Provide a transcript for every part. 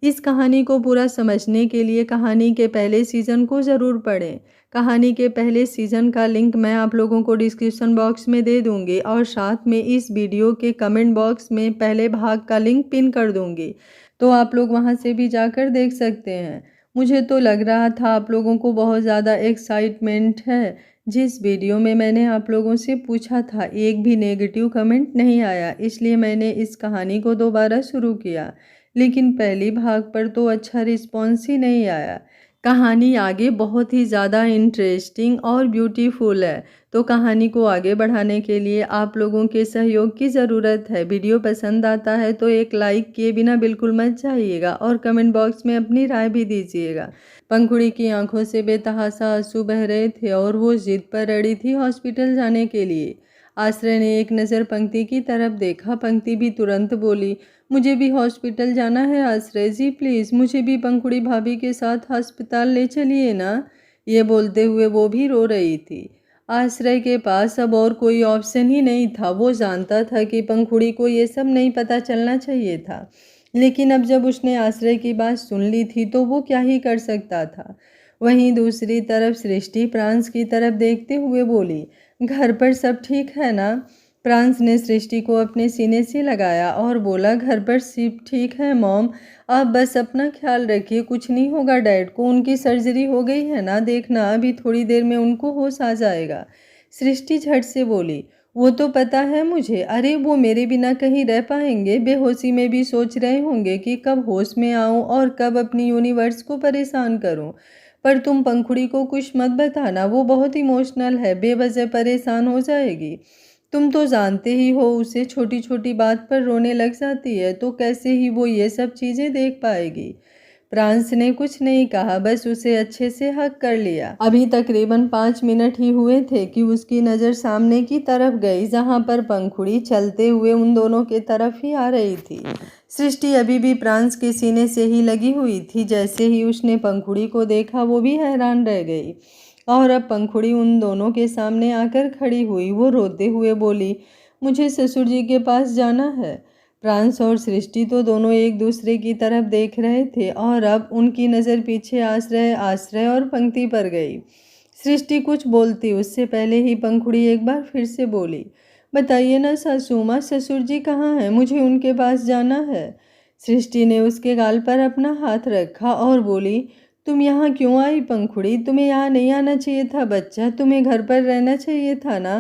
इस कहानी को पूरा समझने के लिए कहानी के पहले सीज़न को ज़रूर पढ़ें। कहानी के पहले सीज़न का लिंक मैं आप लोगों को डिस्क्रिप्शन बॉक्स में दे दूँगी और साथ में इस वीडियो के कमेंट बॉक्स में पहले भाग का लिंक पिन कर दूँगी, तो आप लोग वहाँ से भी जाकर देख सकते हैं। मुझे तो लग रहा था आप लोगों को बहुत ज़्यादा एक्साइटमेंट है। जिस वीडियो में मैंने आप लोगों से पूछा था, एक भी नेगेटिव कमेंट नहीं आया, इसलिए मैंने इस कहानी को दोबारा शुरू किया। लेकिन पहली भाग पर तो अच्छा रिस्पॉन्स ही नहीं आया। कहानी आगे बहुत ही ज़्यादा इंटरेस्टिंग और ब्यूटीफुल है, तो कहानी को आगे बढ़ाने के लिए आप लोगों के सहयोग की ज़रूरत है। वीडियो पसंद आता है तो एक लाइक किए बिना बिल्कुल मत जाइएगा और कमेंट बॉक्स में अपनी राय भी दीजिएगा। पंखुड़ी की आंखों से बेतहाशा आंसू बह रहे थे और वो जिद पर अड़ी थी हॉस्पिटल जाने के लिए। आश्रय ने एक नज़र पंक्ति की तरफ देखा। पंक्ति भी तुरंत बोली, मुझे भी हॉस्पिटल जाना है आश्रय जी, प्लीज़ मुझे भी पंखुड़ी भाभी के साथ अस्पताल ले चलिए ना। ये बोलते हुए वो भी रो रही थी। आश्रय के पास अब और कोई ऑप्शन ही नहीं था। वो जानता था कि पंखुड़ी को ये सब नहीं पता चलना चाहिए था, लेकिन अब जब उसने आश्रय की बात सुन ली थी तो वो क्या ही कर सकता था। वहीं दूसरी तरफ सृष्टि प्रांस की तरफ देखते हुए बोली, घर पर सब ठीक है ना? प्रांस ने सृष्टि को अपने सीने से लगाया और बोला, घर पर सब ठीक है मॉम, आप बस अपना ख्याल रखिए, कुछ नहीं होगा डैड को, उनकी सर्जरी हो गई है ना, देखना अभी थोड़ी देर में उनको होश आ जाएगा। सृष्टि झट से बोली, वो तो पता है मुझे, अरे वो मेरे बिना कहीं रह पाएंगे? बेहोशी में भी सोच रहे होंगे कि कब होश में आऊं और कब अपनी यूनिवर्स को परेशान करूं। पर तुम पंखुड़ी को कुछ मत बताना, वो बहुत इमोशनल है, बेवजह परेशान हो जाएगी। तुम तो जानते ही हो उसे छोटी छोटी बात पर रोने लग जाती है, तो कैसे ही वो ये सब चीज़ें देख पाएगी। प्रांस ने कुछ नहीं कहा, बस उसे अच्छे से हक कर लिया। अभी तकरीबन 5 मिनट ही हुए थे कि उसकी नज़र सामने की तरफ गई, जहां पर पंखुड़ी चलते हुए उन दोनों के तरफ ही आ रही थी। सृष्टि अभी भी प्रांस के सीने से ही लगी हुई थी। जैसे ही उसने पंखुड़ी को देखा वो भी हैरान रह गई और अब पंखुड़ी उन दोनों के सामने आकर खड़ी हुई। वो रोते हुए बोली, मुझे ससुर जी के पास जाना है। प्रांस और सृष्टि तो दोनों एक दूसरे की तरफ देख रहे थे और अब उनकी नज़र पीछे आश्रय और पंक्ति पर गई। सृष्टि कुछ बोलती उससे पहले ही पंखुड़ी एक बार फिर से बोली, बताइए ना सासू माँ, ससुर जी कहाँ हैं? मुझे उनके पास जाना है। सृष्टि ने उसके गाल पर अपना हाथ रखा और बोली, तुम यहाँ क्यों आई पंखुड़ी? तुम्हें यहाँ नहीं आना चाहिए था बच्चा, तुम्हें घर पर रहना चाहिए था ना।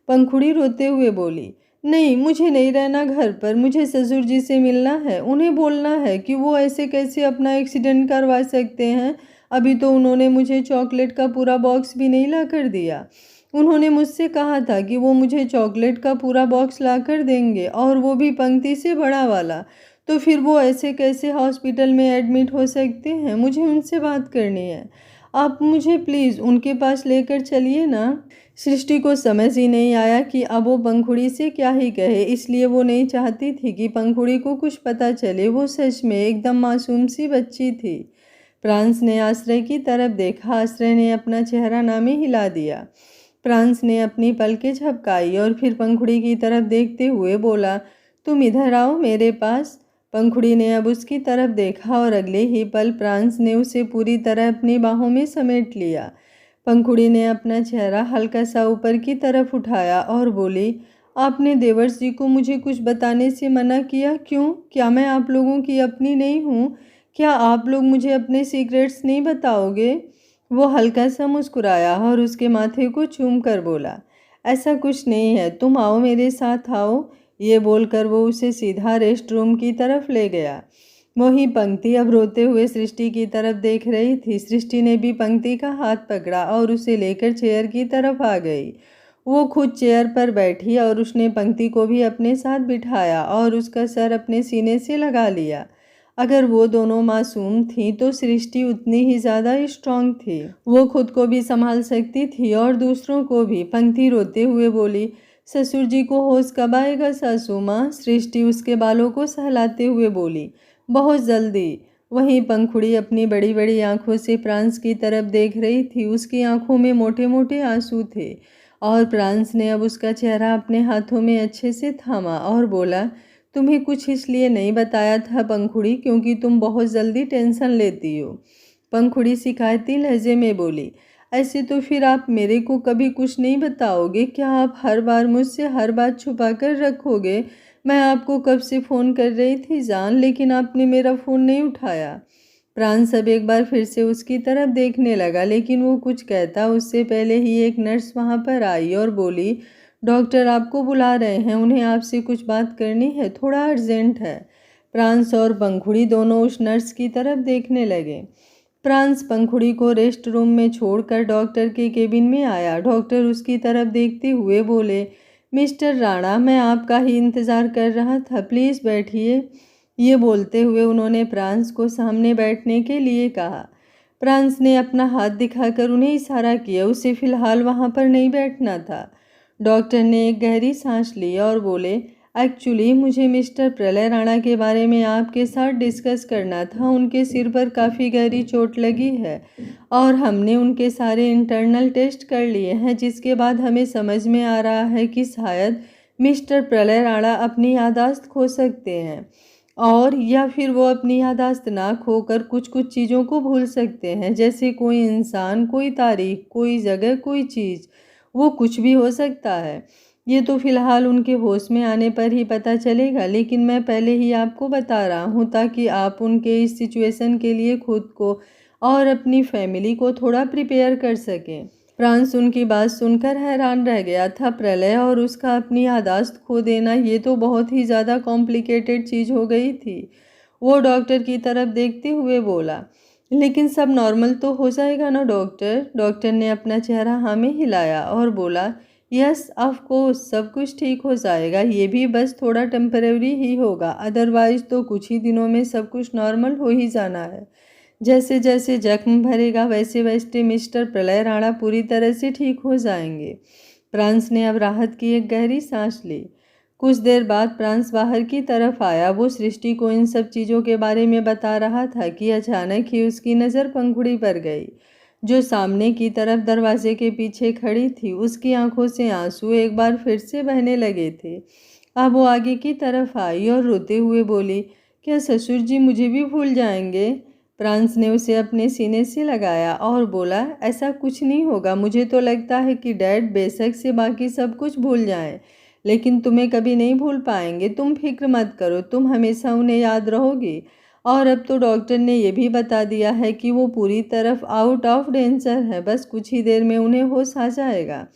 पंखुड़ी रोते हुए बोली, नहीं मुझे नहीं रहना घर पर, मुझे ससुर जी से मिलना है। उन्हें बोलना है कि वो ऐसे कैसे अपना एक्सीडेंट करवा सकते हैं। अभी तो उन्होंने मुझे चॉकलेट का पूरा बॉक्स भी नहीं ला कर दिया। उन्होंने मुझसे कहा था कि वो मुझे चॉकलेट का पूरा बॉक्स ला कर देंगे, और वो भी पंक्ति से बड़ा वाला। तो फिर वो ऐसे कैसे हॉस्पिटल में एडमिट हो सकते हैं? मुझे उनसे बात करनी है, आप मुझे प्लीज़ उनके पास लेकर चलिए ना। सृष्टि को समझ ही नहीं आया कि अब वो पंखुड़ी से क्या ही कहे, इसलिए वो नहीं चाहती थी कि पंखुड़ी को कुछ पता चले। वो सच में एकदम मासूम सी बच्ची थी। प्रांस ने आश्रय की तरफ देखा। आश्रय ने अपना चेहरा नामे हिला दिया। प्रांस ने अपनी पलकें झपकाई और फिर पंखुड़ी की तरफ देखते हुए बोला, तुम इधर आओ मेरे पास। पंखुड़ी ने अब उसकी तरफ देखा और अगले ही पल प्रांस ने उसे पूरी तरह अपनी बाहों में समेट लिया। पंखुड़ी ने अपना चेहरा हल्का सा ऊपर की तरफ उठाया और बोली, आपने देवर्ष जी को मुझे कुछ बताने से मना किया, क्यों? क्या मैं आप लोगों की अपनी नहीं हूँ? क्या आप लोग मुझे अपने सीक्रेट्स नहीं बताओगे? वो हल्का सा मुस्कुराया और उसके माथे को चूम कर बोला, ऐसा कुछ नहीं है, तुम आओ मेरे साथ आओ। ये बोलकर वो उसे सीधा रेस्ट रूम की तरफ ले गया। वहीं पंक्ति अब रोते हुए सृष्टि की तरफ देख रही थी। सृष्टि ने भी पंक्ति का हाथ पकड़ा और उसे लेकर चेयर की तरफ आ गई। वो खुद चेयर पर बैठी और उसने पंक्ति को भी अपने साथ बिठाया और उसका सर अपने सीने से लगा लिया। अगर वो दोनों मासूम थीं तो सृष्टि उतनी ही ज़्यादा स्ट्रांग थी। वो खुद को भी संभाल सकती थी और दूसरों को भी। पंक्ति रोते हुए बोली, ससुर जी को होश कब आएगा सासू माँ? सृष्टि उसके बालों को सहलाते हुए बोली, बहुत जल्दी। वहीं पंखुड़ी अपनी बड़ी बड़ी आंखों से प्रांस की तरफ देख रही थी। उसकी आंखों में मोटे मोटे आंसू थे और प्रांस ने अब उसका चेहरा अपने हाथों में अच्छे से थामा और बोला, तुम्हें कुछ इसलिए नहीं बताया था पंखुड़ी क्योंकि तुम बहुत जल्दी टेंशन लेती हो। पंखुड़ी शिकायती लहजे में बोली। ऐसे तो फिर आप मेरे को कभी कुछ नहीं बताओगे? क्या आप हर बार मुझसे हर बात छुपा कर रखोगे? मैं आपको कब से फ़ोन कर रही थी जान, लेकिन आपने मेरा फ़ोन नहीं उठाया। प्रांस अब एक बार फिर से उसकी तरफ देखने लगा, लेकिन वो कुछ कहता उससे पहले ही एक नर्स वहाँ पर आई और बोली, डॉक्टर आपको बुला रहे हैं, उन्हें आपसे कुछ बात करनी है, थोड़ा अर्जेंट है। प्रांस और पंखुड़ी दोनों उस नर्स की तरफ देखने लगे। प्रांस पंखुड़ी को रेस्ट रूम में छोड़कर डॉक्टर के केबिन में आया। डॉक्टर उसकी तरफ देखते हुए बोले, मिस्टर राणा, मैं आपका ही इंतज़ार कर रहा था, प्लीज़ बैठिए। ये बोलते हुए उन्होंने प्रांस को सामने बैठने के लिए कहा। प्रांस ने अपना हाथ दिखाकर उन्हें इशारा किया, उसे फिलहाल वहाँ पर नहीं बैठना था। डॉक्टर ने एक गहरी सांस ली और बोले, एक्चुअली मुझे मिस्टर प्रलय राणा के बारे में आपके साथ डिस्कस करना था। उनके सिर पर काफ़ी गहरी चोट लगी है और हमने उनके सारे इंटरनल टेस्ट कर लिए हैं, जिसके बाद हमें समझ में आ रहा है कि शायद मिस्टर प्रलय राणा अपनी याददाश्त खो सकते हैं, और या फिर वो अपनी याददाश्त ना खोकर कुछ कुछ चीज़ों को भूल सकते हैं, जैसे कोई इंसान, कोई तारीख, कोई जगह, कोई चीज़, वो कुछ भी हो सकता है। ये तो फिलहाल उनके होश में आने पर ही पता चलेगा, लेकिन मैं पहले ही आपको बता रहा हूँ ताकि आप उनके इस सिचुएशन के लिए खुद को और अपनी फैमिली को थोड़ा प्रिपेयर कर सकें। फ्रांस उनकी बात सुनकर हैरान रह गया था। प्रलय और उसका अपनी याददाश्त खो देना, ये तो बहुत ही ज़्यादा कॉम्प्लिकेटेड चीज़ हो गई थी। वो डॉक्टर की तरफ देखते हुए बोला, लेकिन सब नॉर्मल तो हो जाएगा ना डॉक्टर? डॉक्टर ने अपना चेहरा हाँ में हिलाया और बोला, यस ऑफ कोर्स, सब कुछ ठीक हो जाएगा, ये भी बस थोड़ा टेम्परेरी ही होगा, अदरवाइज तो कुछ ही दिनों में सब कुछ नॉर्मल हो ही जाना है। जैसे जैसे जख्म भरेगा वैसे वैसे मिस्टर प्रलय राणा पूरी तरह से ठीक हो जाएंगे। प्रांस ने अब राहत की एक गहरी सांस ली। कुछ देर बाद प्रांस बाहर की तरफ आया। वो सृष्टि को इन सब चीज़ों के बारे में बता रहा था कि अचानक ही उसकी नज़र पंखुड़ी पर गई, जो सामने की तरफ दरवाजे के पीछे खड़ी थी। उसकी आंखों से आंसू एक बार फिर से बहने लगे थे। अब वो आगे की तरफ आई और रोते हुए बोली, क्या ससुर जी मुझे भी भूल जाएंगे? प्रांस ने उसे अपने सीने से लगाया और बोला, ऐसा कुछ नहीं होगा। मुझे तो लगता है कि डैड बेशक से बाकी सब कुछ भूल जाएं, लेकिन तुम्हें कभी नहीं भूल पाएंगे। तुम फिक्र मत करो, तुम हमेशा उन्हें याद रहोगी। और अब तो डॉक्टर ने यह भी बता दिया है कि वो पूरी तरफ आउट ऑफ डेंजर है, बस कुछ ही देर में उन्हें होश आ जाएगा।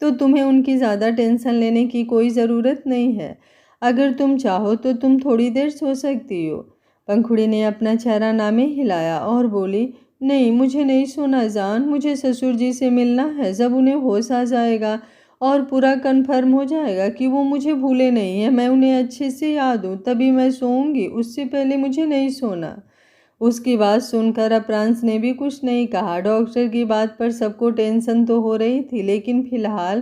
तो तुम्हें उनकी ज़्यादा टेंशन लेने की कोई ज़रूरत नहीं है। अगर तुम चाहो तो तुम थोड़ी देर सो सकती हो। पंखुड़ी ने अपना चेहरा नामे हिलाया और बोली, नहीं, मुझे नहीं सोना जान, मुझे ससुर जी से मिलना है। जब उन्हें होश आ जाएगा और पूरा कन्फर्म हो जाएगा कि वो मुझे भूले नहीं है, मैं उन्हें अच्छे से याद हूँ, तभी मैं सोऊंगी, उससे पहले मुझे नहीं सोना। उसकी बात सुनकर अब प्रांस ने भी कुछ नहीं कहा। डॉक्टर की बात पर सबको टेंशन तो हो रही थी, लेकिन फिलहाल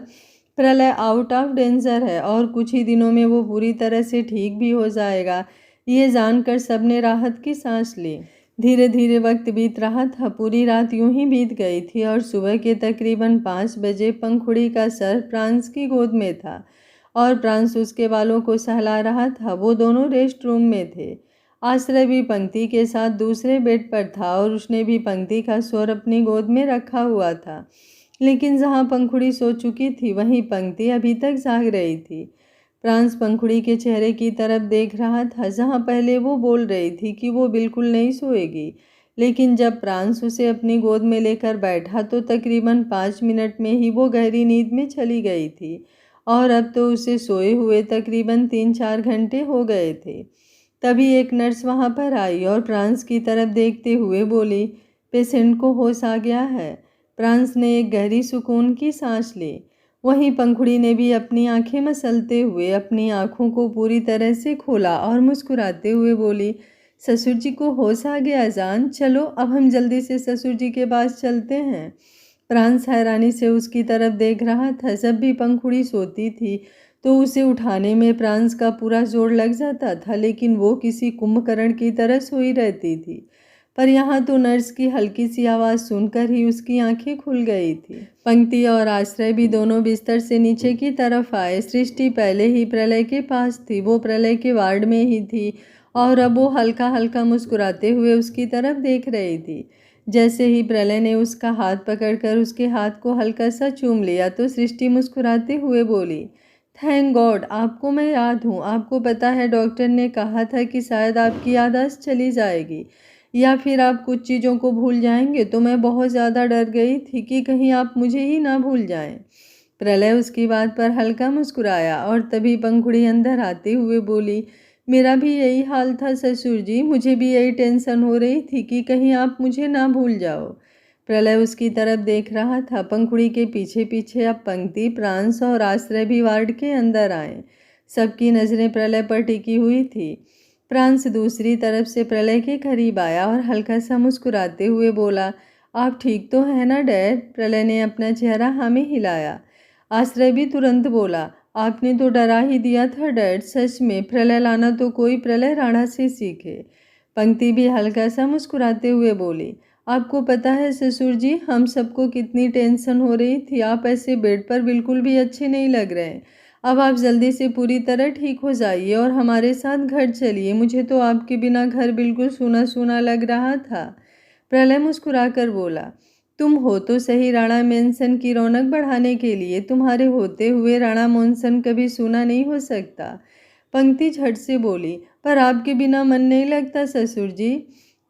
प्रलय आउट ऑफ डेंजर है और कुछ ही दिनों में वो पूरी तरह से ठीक भी हो जाएगा। ये जानकर सबने राहत की सांस ली। धीरे धीरे वक्त बीत रहा था। पूरी रात यूं ही बीत गई थी और सुबह के तकरीबन 5 बजे पंखुड़ी का सर प्रांस की गोद में था और प्रांस उसके बालों को सहला रहा था। वो दोनों रेस्ट रूम में थे। आश्रय भी पंक्ति के साथ दूसरे बेड पर था और उसने भी पंक्ति का स्वर अपनी गोद में रखा हुआ था। लेकिन जहाँ पंखुड़ी सो चुकी थी, वहीं पंक्ति अभी तक जाग रही थी। प्रांस पंखुड़ी के चेहरे की तरफ देख रहा था, जहाँ पहले वो बोल रही थी कि वो बिल्कुल नहीं सोएगी, लेकिन जब प्रांस उसे अपनी गोद में लेकर बैठा तो तकरीबन 5 मिनट में ही वो गहरी नींद में चली गई थी और अब तो उसे सोए हुए तकरीबन 3-4 घंटे हो गए थे। तभी एक नर्स वहाँ पर आई और प्रांस की तरफ देखते हुए बोली, पेशेंट को होश आ गया है। प्रांस ने एक गहरी सुकून की सांस ली। वहीं पंखुड़ी ने भी अपनी आंखें मसलते हुए अपनी आंखों को पूरी तरह से खोला और मुस्कुराते हुए बोली, ससुर जी को होश आ गया जान, चलो अब हम जल्दी से ससुर जी के पास चलते हैं। प्रांस हैरानी से उसकी तरफ देख रहा था। जब भी पंखुड़ी सोती थी तो उसे उठाने में प्रांस का पूरा जोर लग जाता था, लेकिन वो किसी कुंभकर्ण की तरह सोई रहती थी। पर यहाँ तो नर्स की हल्की सी आवाज़ सुनकर ही उसकी आंखें खुल गई थी। पंक्ति और आश्रय भी दोनों बिस्तर से नीचे की तरफ आए। सृष्टि पहले ही प्रलय के पास थी, वो प्रलय के वार्ड में ही थी और अब वो हल्का हल्का मुस्कुराते हुए उसकी तरफ देख रही थी। जैसे ही प्रलय ने उसका हाथ पकड़कर उसके हाथ को हल्का सा चूम लिया तो सृष्टि मुस्कुराते हुए बोली, थैंक गॉड, आपको मैं याद हूँ। आपको पता है डॉक्टर ने कहा था कि शायद आपकी याददाश्त चली जाएगी या फिर आप कुछ चीज़ों को भूल जाएंगे, तो मैं बहुत ज़्यादा डर गई थी कि कहीं आप मुझे ही ना भूल जाएं। प्रलय उसकी बात पर हल्का मुस्कुराया और तभी पंखुड़ी अंदर आते हुए बोली, मेरा भी यही हाल था ससुर जी, मुझे भी यही टेंशन हो रही थी कि कहीं आप मुझे ना भूल जाओ। प्रलय उसकी तरफ देख रहा था। पंखुड़ी के पीछे पीछे अब पंक्ति, प्रांश और आश्रय भी वार्ड के अंदर आए। सबकी नज़रें प्रलय पर टिकी हुई थी। प्रांश दूसरी तरफ से प्रलय के करीब आया और हल्का सा मुस्कुराते हुए बोला, आप ठीक तो है ना डैड? प्रलय ने अपना चेहरा हाँ में हिलाया। आश्रय भी तुरंत बोला, आपने तो डरा ही दिया था डैड, सच में प्रलय लाना तो कोई प्रलय राणा से सीखे। पंक्ति भी हल्का सा मुस्कुराते हुए बोली, आपको पता है ससुर जी, हम सबको कितनी टेंशन हो रही थी। आप ऐसे बेड पर बिल्कुल भी अच्छे नहीं लग रहे। अब आप जल्दी से पूरी तरह ठीक हो जाइए और हमारे साथ घर चलिए। मुझे तो आपके बिना घर बिल्कुल सूना सूना लग रहा था। प्रलय मुस्कुराकर बोला, तुम हो तो सही राणा मेंशन की रौनक बढ़ाने के लिए, तुम्हारे होते हुए राणा मेंशन कभी सूना नहीं हो सकता। पंक्ति झट से बोली, पर आपके बिना मन नहीं लगता ससुर जी।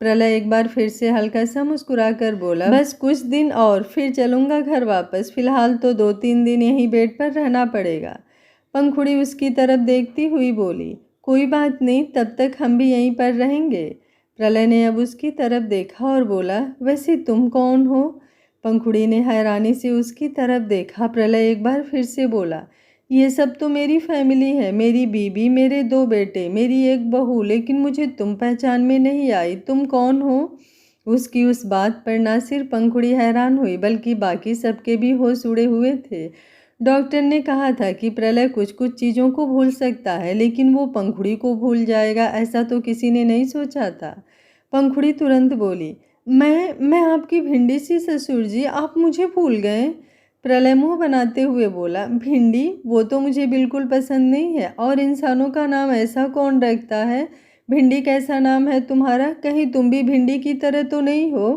प्रलय एक बार फिर से हल्का सा मुस्कुराकर बोला, बस कुछ दिन और फिर चलूंगा घर वापस, फिलहाल तो 2-3 दिन यहीं बेड पर रहना पड़ेगा। पंखुड़ी उसकी तरफ देखती हुई बोली, कोई बात नहीं, तब तक हम भी यहीं पर रहेंगे। प्रलय ने अब उसकी तरफ देखा और बोला, वैसे तुम कौन हो? पंखुड़ी ने हैरानी से उसकी तरफ देखा। प्रलय एक बार फिर से बोला, ये सब तो मेरी फैमिली है, मेरी बीबी, मेरे 2 बेटे, मेरी एक बहू, लेकिन मुझे तुम पहचान में नहीं आई, तुम कौन हो? उसकी उस बात पर ना सिर्फ पंखुड़ी हैरान हुई बल्कि बाकी सबके भी होश उड़े हुए थे। डॉक्टर ने कहा था कि प्रलय कुछ कुछ चीज़ों को भूल सकता है, लेकिन वो पंखुड़ी को भूल जाएगा, ऐसा तो किसी ने नहीं सोचा था। पंखुड़ी तुरंत बोली, मैं आपकी भिंडी सी ससुर जी, आप मुझे भूल गए? प्रलय मुंह बनाते हुए बोला, भिंडी? वो तो मुझे बिल्कुल पसंद नहीं है, और इंसानों का नाम ऐसा कौन रखता है? भिंडी कैसा नाम है तुम्हारा? कहीं तुम भी भिंडी की तरह तो नहीं हो?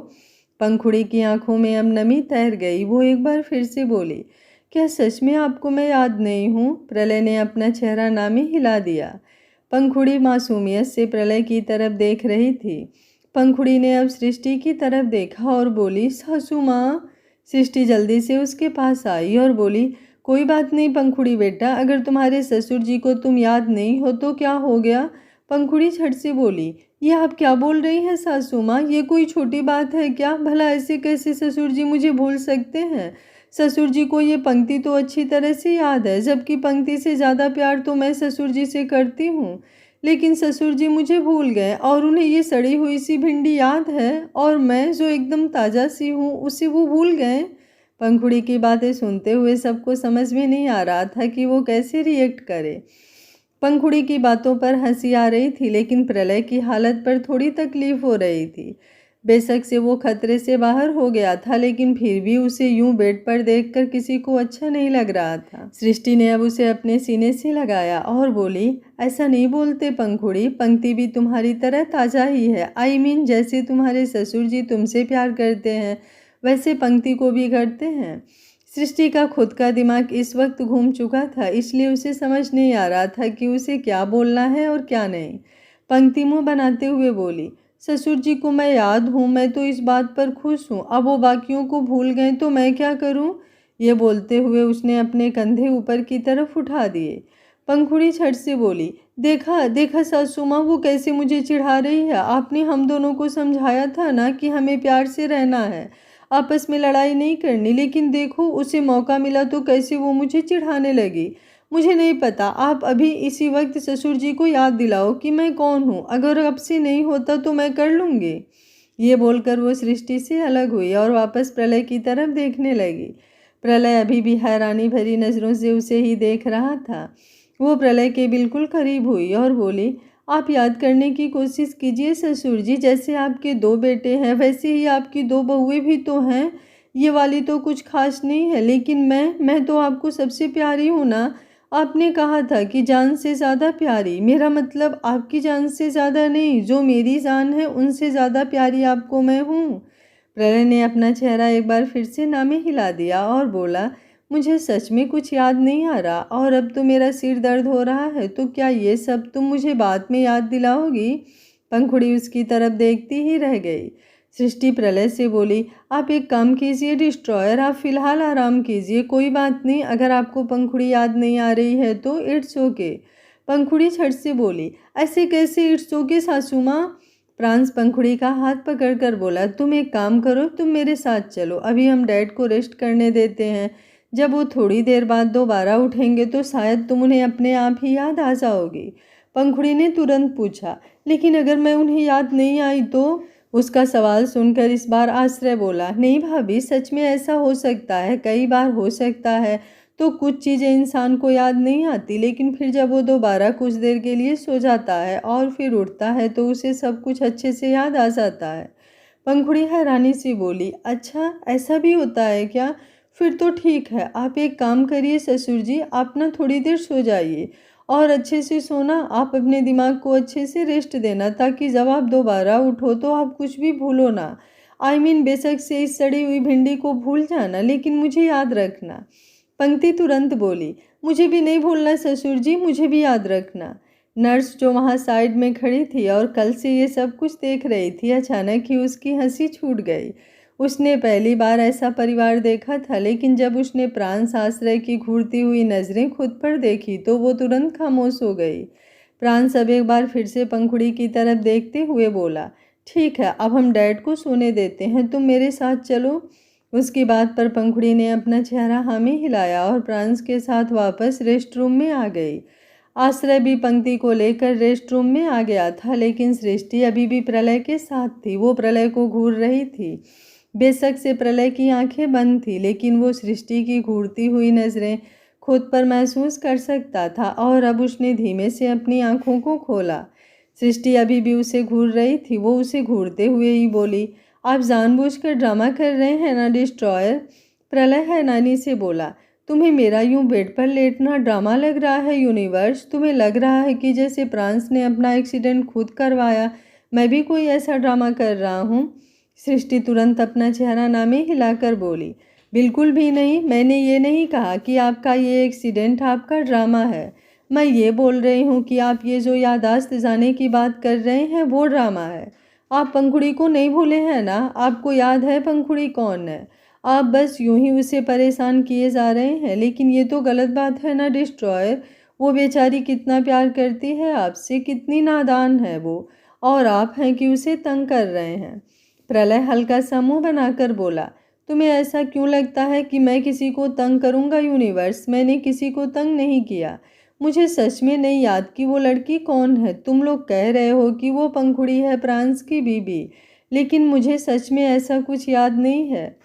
पंखुड़ी की आंखों में अब नमी तैर गई। वो एक बार फिर से बोली, क्या सच में आपको मैं याद नहीं हूँ? प्रलय ने अपना चेहरा नामी हिला दिया। पंखुड़ी मासूमियत से प्रलय की तरफ देख रही थी। पंखुड़ी ने अब सृष्टि की तरफ देखा और बोली, सासू माँ। सृष्टि जल्दी से उसके पास आई और बोली, कोई बात नहीं पंखुड़ी बेटा, अगर तुम्हारे ससुर जी को तुम याद नहीं हो तो क्या हो गया? पंखुड़ी झट से बोली, ये आप क्या बोल रही हैं सासू माँ? ये कोई छोटी बात है क्या? भला ऐसे कैसे ससुर जी मुझे भूल सकते हैं? ससुर जी को ये पंक्ति तो अच्छी तरह से याद है, जबकि पंक्ति से ज़्यादा प्यार तो मैं ससुर जी से करती हूँ, लेकिन ससुर जी मुझे भूल गए और उन्हें ये सड़ी हुई सी भिंडी याद है, और मैं जो एकदम ताज़ा सी हूँ उसे वो भूल गए। पंखुड़ी की बातें सुनते हुए सबको समझ में नहीं आ रहा था कि वो कैसे रिएक्ट करे। पंखुड़ी की बातों पर हंसी आ रही थी, लेकिन प्रलय की हालत पर थोड़ी तकलीफ हो रही थी। बेशक से वो खतरे से बाहर हो गया था, लेकिन फिर भी उसे यूं बेड पर देखकर किसी को अच्छा नहीं लग रहा था। सृष्टि ने अब उसे अपने सीने से लगाया और बोली, ऐसा नहीं बोलते पंखुड़ी, पंक्ति भी तुम्हारी तरह ताज़ा ही है। आई मीन जैसे तुम्हारे ससुर जी तुमसे प्यार करते हैं, वैसे पंक्ति को भी करते हैं। सृष्टि का खुद का दिमाग इस वक्त घूम चुका था, इसलिए उसे समझ नहीं आ रहा था कि उसे क्या बोलना है और क्या नहीं। पंक्ति मुँह बनाते हुए बोली, ससुर जी को मैं याद हूँ, मैं तो इस बात पर खुश हूँ, अब वो बाकियों को भूल गए तो मैं क्या करूँ? ये बोलते हुए उसने अपने कंधे ऊपर की तरफ उठा दिए। पंखुड़ी झट से बोली, देखा देखा सासू माँ, वो कैसे मुझे चिढ़ा रही है। आपने हम दोनों को समझाया था ना कि हमें प्यार से रहना है, आपस में लड़ाई नहीं करनी, लेकिन देखो उसे मौका मिला तो कैसे वो मुझे चिढ़ाने लगी। मुझे नहीं पता, आप अभी इसी वक्त ससुर जी को याद दिलाओ कि मैं कौन हूँ, अगर अब से नहीं होता तो मैं कर लूँगी। ये बोलकर वो सृष्टि से अलग हुई और वापस प्रलय की तरफ देखने लगी। प्रलय अभी भी हैरानी भरी नज़रों से उसे ही देख रहा था। वो प्रलय के बिल्कुल करीब हुई और बोली, आप याद करने की कोशिश कीजिए ससुर जी, जैसे आपके 2 बेटे हैं वैसे ही आपकी 2 बहुएँ भी तो हैं। ये वाली तो कुछ खास नहीं है, लेकिन मैं तो आपको सबसे प्यारी हूँ ना। आपने कहा था कि जान से ज़्यादा प्यारी, मेरा मतलब आपकी जान से ज़्यादा नहीं, जो मेरी जान है उनसे ज़्यादा प्यारी आपको मैं हूँ। प्रलय ने अपना चेहरा एक बार फिर से ना में हिला दिया और बोला, मुझे सच में कुछ याद नहीं आ रहा और अब तो मेरा सिर दर्द हो रहा है, तो क्या ये सब तुम मुझे बाद में याद दिलाओगी? पंखुड़ी उसकी तरफ देखती ही रह गई। सृष्टि प्रलय से बोली, आप एक काम कीजिए डिस्ट्रॉयर, आप फिलहाल आराम कीजिए, कोई बात नहीं, अगर आपको पंखुड़ी याद नहीं आ रही है तो इट्स ओके। पंखुड़ी झट से बोली, ऐसे कैसे इट्स ओके सासू माँ? प्रांस पंखुड़ी का हाथ पकड़कर बोला, तुम एक काम करो, तुम मेरे साथ चलो, अभी हम डैड को रेस्ट करने देते हैं। जब वो थोड़ी देर बाद दोबारा उठेंगे तो शायद तुम उन्हें अपने आप ही याद आ जाओगी। पंखुड़ी ने तुरंत पूछा, लेकिन अगर मैं उन्हें याद नहीं आई तो? उसका सवाल सुनकर इस बार आश्रय बोला, नहीं भाभी, सच में ऐसा हो सकता है, कई बार हो सकता है। तो कुछ चीज़ें इंसान को याद नहीं आती, लेकिन फिर जब वो दोबारा कुछ देर के लिए सो जाता है और फिर उठता है तो उसे सब कुछ अच्छे से याद आ जाता है। पंखुड़ी हैरानी से बोली, अच्छा ऐसा भी होता है क्या? फिर तो ठीक है, आप एक काम करिए ससुर जी, आप ना थोड़ी देर सो जाइए और अच्छे से सोना, आप अपने दिमाग को अच्छे से रेस्ट देना ताकि जब आप दोबारा उठो तो आप कुछ भी भूलो ना। बेशक से इस सड़ी हुई भिंडी को भूल जाना, लेकिन मुझे याद रखना। पंक्ति तुरंत बोली, मुझे भी नहीं भूलना ससुर जी, मुझे भी याद रखना। नर्स जो वहाँ साइड में खड़ी थी और कल से ये सब कुछ देख रही थी, अचानक ही उसकी हंसी छूट गई। उसने पहली बार ऐसा परिवार देखा था, लेकिन जब उसने प्रांस आश्रय की घूरती हुई नज़रें खुद पर देखी तो वो तुरंत खामोश हो गई। प्रांस अब एक बार फिर से पंखुड़ी की तरफ देखते हुए बोला, ठीक है, अब हम डैड को सोने देते हैं, तुम मेरे साथ चलो। उसकी बात पर पंखुड़ी ने अपना चेहरा हाँ में हिलाया और प्रांस के साथ वापस रेस्ट रूम में आ गई। आश्रय भी पंक्ति को लेकर रेस्ट रूम में आ गया था, लेकिन सृष्टि अभी भी प्रलय के साथ थी। वो प्रलय को घूर रही थी। बेशक से प्रलय की आंखें बंद थी, लेकिन वो सृष्टि की घूरती हुई नज़रें खुद पर महसूस कर सकता था और अब उसने धीमे से अपनी आंखों को खोला। सृष्टि अभी भी उसे घूर रही थी। वो उसे घूरते हुए ही बोली, आप जानबूझकर ड्रामा कर रहे हैं ना डिस्ट्रॉयर? प्रलय हैरानी से बोला, तुम्हें मेरा यूं बेड पर लेटना ड्रामा लग रहा है यूनिवर्स? तुम्हें लग रहा है कि जैसे प्रांस ने अपना एक्सीडेंट खुद करवाया, मैं भी कोई ऐसा ड्रामा कर रहा हूँ? सृष्टि तुरंत अपना चेहरा ना में हिलाकर बोली, बिल्कुल भी नहीं, मैंने ये नहीं कहा कि आपका ये एक्सीडेंट आपका ड्रामा है। मैं ये बोल रही हूँ कि आप ये जो याददाश्त जाने की बात कर रहे हैं वो ड्रामा है। आप पंखुड़ी को नहीं भूले हैं ना? आपको याद है पंखुड़ी कौन है? आप बस यूं ही उसे परेशान किए जा रहे हैं, लेकिन ये तो गलत बात है ना डिस्ट्रॉयर। वो बेचारी कितना प्यार करती है आपसे, कितनी नादान है वो, और आप हैं कि उसे तंग कर रहे हैं। प्रलय हल्का सा मुंह बनाकर बोला, तुम्हें ऐसा क्यों लगता है कि मैं किसी को तंग करूंगा यूनिवर्स? मैंने किसी को तंग नहीं किया। मुझे सच में नहीं याद कि वो लड़की कौन है। तुम लोग कह रहे हो कि वो पंखुड़ी है प्रांस की बीबी, लेकिन मुझे सच में ऐसा कुछ याद नहीं है।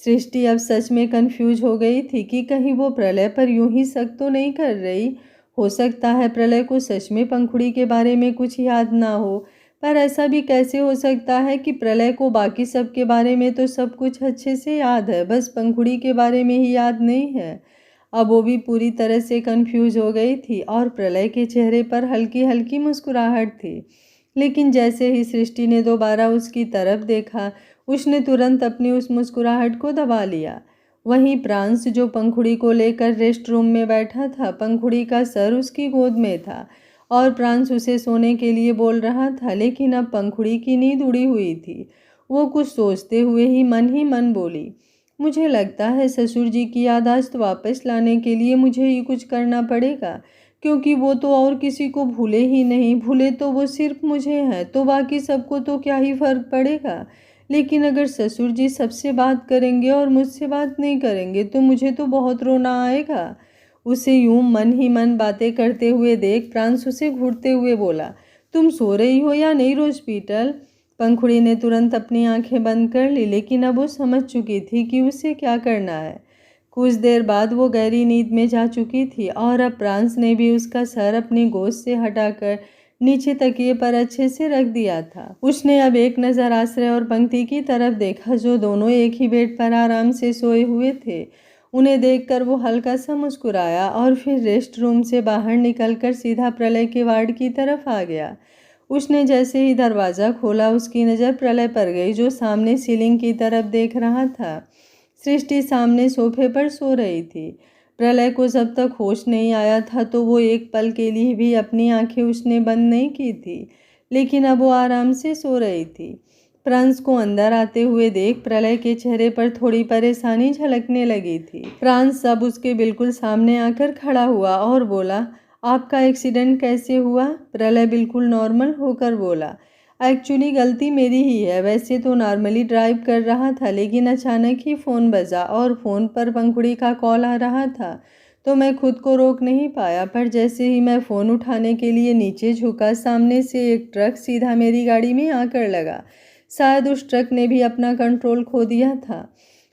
सृष्टि अब सच में कंफ्यूज हो गई थी कि कहीं वो प्रलय पर यूं ही शक तो नहीं कर रही। हो सकता है प्रलय को सच में पंखुड़ी के बारे में कुछ याद ना हो, पर ऐसा भी कैसे हो सकता है कि प्रलय को बाकी सब के बारे में तो सब कुछ अच्छे से याद है, बस पंखुड़ी के बारे में ही याद नहीं है। अब वो भी पूरी तरह से कंफ्यूज हो गई थी और प्रलय के चेहरे पर हल्की हल्की मुस्कुराहट थी। लेकिन जैसे ही सृष्टि ने दोबारा उसकी तरफ देखा, उसने तुरंत अपनी उस मुस्कुराहट को दबा लिया। वहीं प्रांस जो पंखुड़ी को लेकर रेस्ट रूम में बैठा था, पंखुड़ी का सर उसकी गोद में था और प्रांस उसे सोने के लिए बोल रहा था, लेकिन अब पंखुड़ी की नींद उड़ी हुई थी। वो कुछ सोचते हुए ही मन बोली, मुझे लगता है ससुर जी की याददाश्त वापस लाने के लिए मुझे ही कुछ करना पड़ेगा, क्योंकि वो तो और किसी को भूले ही नहीं। भूले तो वो सिर्फ मुझे हैं, तो बाकी सबको तो क्या ही फर्क पड़ेगा। लेकिन अगर ससुर जी सबसे बात करेंगे और मुझसे बात नहीं करेंगे तो मुझे तो बहुत रोना आएगा। उसे यूं मन ही मन बातें करते हुए देख प्रांस उसे घूरते हुए बोला, तुम सो रही हो या नहीं रोज पीटल? पंखुड़ी ने तुरंत अपनी आंखें बंद कर ली, लेकिन अब वो समझ चुकी थी कि उसे क्या करना है। कुछ देर बाद वो गहरी नींद में जा चुकी थी और अब प्रांस ने भी उसका सर अपनी गोद से हटाकर नीचे तकिए पर अच्छे से रख दिया था। उसने अब एक नज़र आश्रय और पंक्ति की तरफ देखा, जो दोनों एक ही बेड पर आराम से सोए हुए थे। उन्हें देखकर वो हल्का सा मुस्कुराया और फिर रेस्ट रूम से बाहर निकलकर सीधा प्रलय के वार्ड की तरफ आ गया। उसने जैसे ही दरवाज़ा खोला, उसकी नज़र प्रलय पर गई, जो सामने सीलिंग की तरफ देख रहा था। सृष्टि सामने सोफे पर सो रही थी। प्रलय को जब तक होश नहीं आया था तो वो एक पल के लिए भी अपनी आंखें उसने बंद नहीं की थी, लेकिन अब वो आराम से सो रही थी। प्रांस को अंदर आते हुए देख प्रलय के चेहरे पर थोड़ी परेशानी झलकने लगी थी। प्रांस अब उसके बिल्कुल सामने आकर खड़ा हुआ और बोला, आपका एक्सीडेंट कैसे हुआ? प्रलय बिल्कुल नॉर्मल होकर बोला, एक्चुअली गलती मेरी ही है। वैसे तो नॉर्मली ड्राइव कर रहा था, लेकिन अचानक ही फ़ोन बजा और फ़ोन पर पंखुड़ी का कॉल आ रहा था, तो मैं खुद को रोक नहीं पाया। पर जैसे ही मैं फ़ोन उठाने के लिए नीचे झुका, सामने से एक ट्रक सीधा मेरी गाड़ी में आकर लगा। शायद उस ट्रक ने भी अपना कंट्रोल खो दिया था।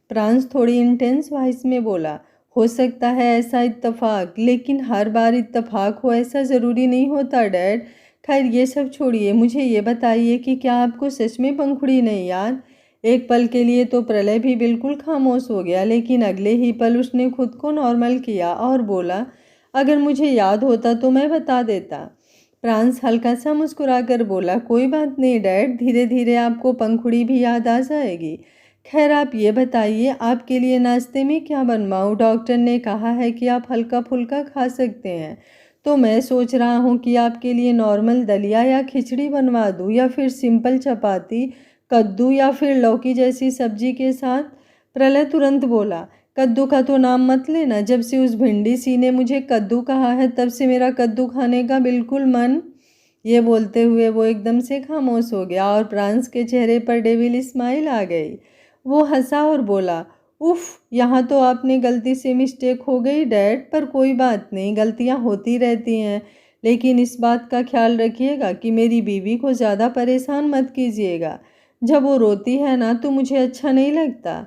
प्रांस थोड़ी इंटेंस वॉइस में बोला, हो सकता है ऐसा इत्तेफाक, लेकिन हर बार इत्तेफाक हो ऐसा ज़रूरी नहीं होता डैड। खैर ये सब छोड़िए, मुझे ये बताइए कि क्या आपको सच में पंखुड़ी नहीं याद? एक पल के लिए तो प्रलय भी बिल्कुल खामोश हो गया, लेकिन अगले ही पल उसने खुद को नॉर्मल किया और बोला, अगर मुझे याद होता तो मैं बता देता। प्रांस हल्का सा मुस्कुराकर बोला, कोई बात नहीं डैड, धीरे धीरे आपको पंखुड़ी भी याद आ जाएगी। खैर आप ये बताइए, आपके लिए नाश्ते में क्या बनवाऊँ? डॉक्टर ने कहा है कि आप हल्का फुल्का खा सकते हैं, तो मैं सोच रहा हूँ कि आपके लिए नॉर्मल दलिया या खिचड़ी बनवा दूँ, या फिर सिंपल चपाती कद्दू या फिर लौकी जैसी सब्जी के साथ। प्रलय तुरंत बोला, कद्दू का तो नाम मत लेना। जब से उस भिंडी सी ने मुझे कद्दू कहा है, तब से मेरा कद्दू खाने का बिल्कुल मन। ये बोलते हुए वो एकदम से खामोश हो गया और प्रांस के चेहरे पर डेविल स्माइल आ गई। वो हंसा और बोला, उफ, यहाँ तो आपने गलती से मिस्टेक हो गई डैड, पर कोई बात नहीं, गलतियाँ होती रहती हैं। लेकिन इस बात का ख्याल रखिएगा कि मेरी बीवी को ज़्यादा परेशान मत कीजिएगा। जब वो रोती है ना तो मुझे अच्छा नहीं लगता।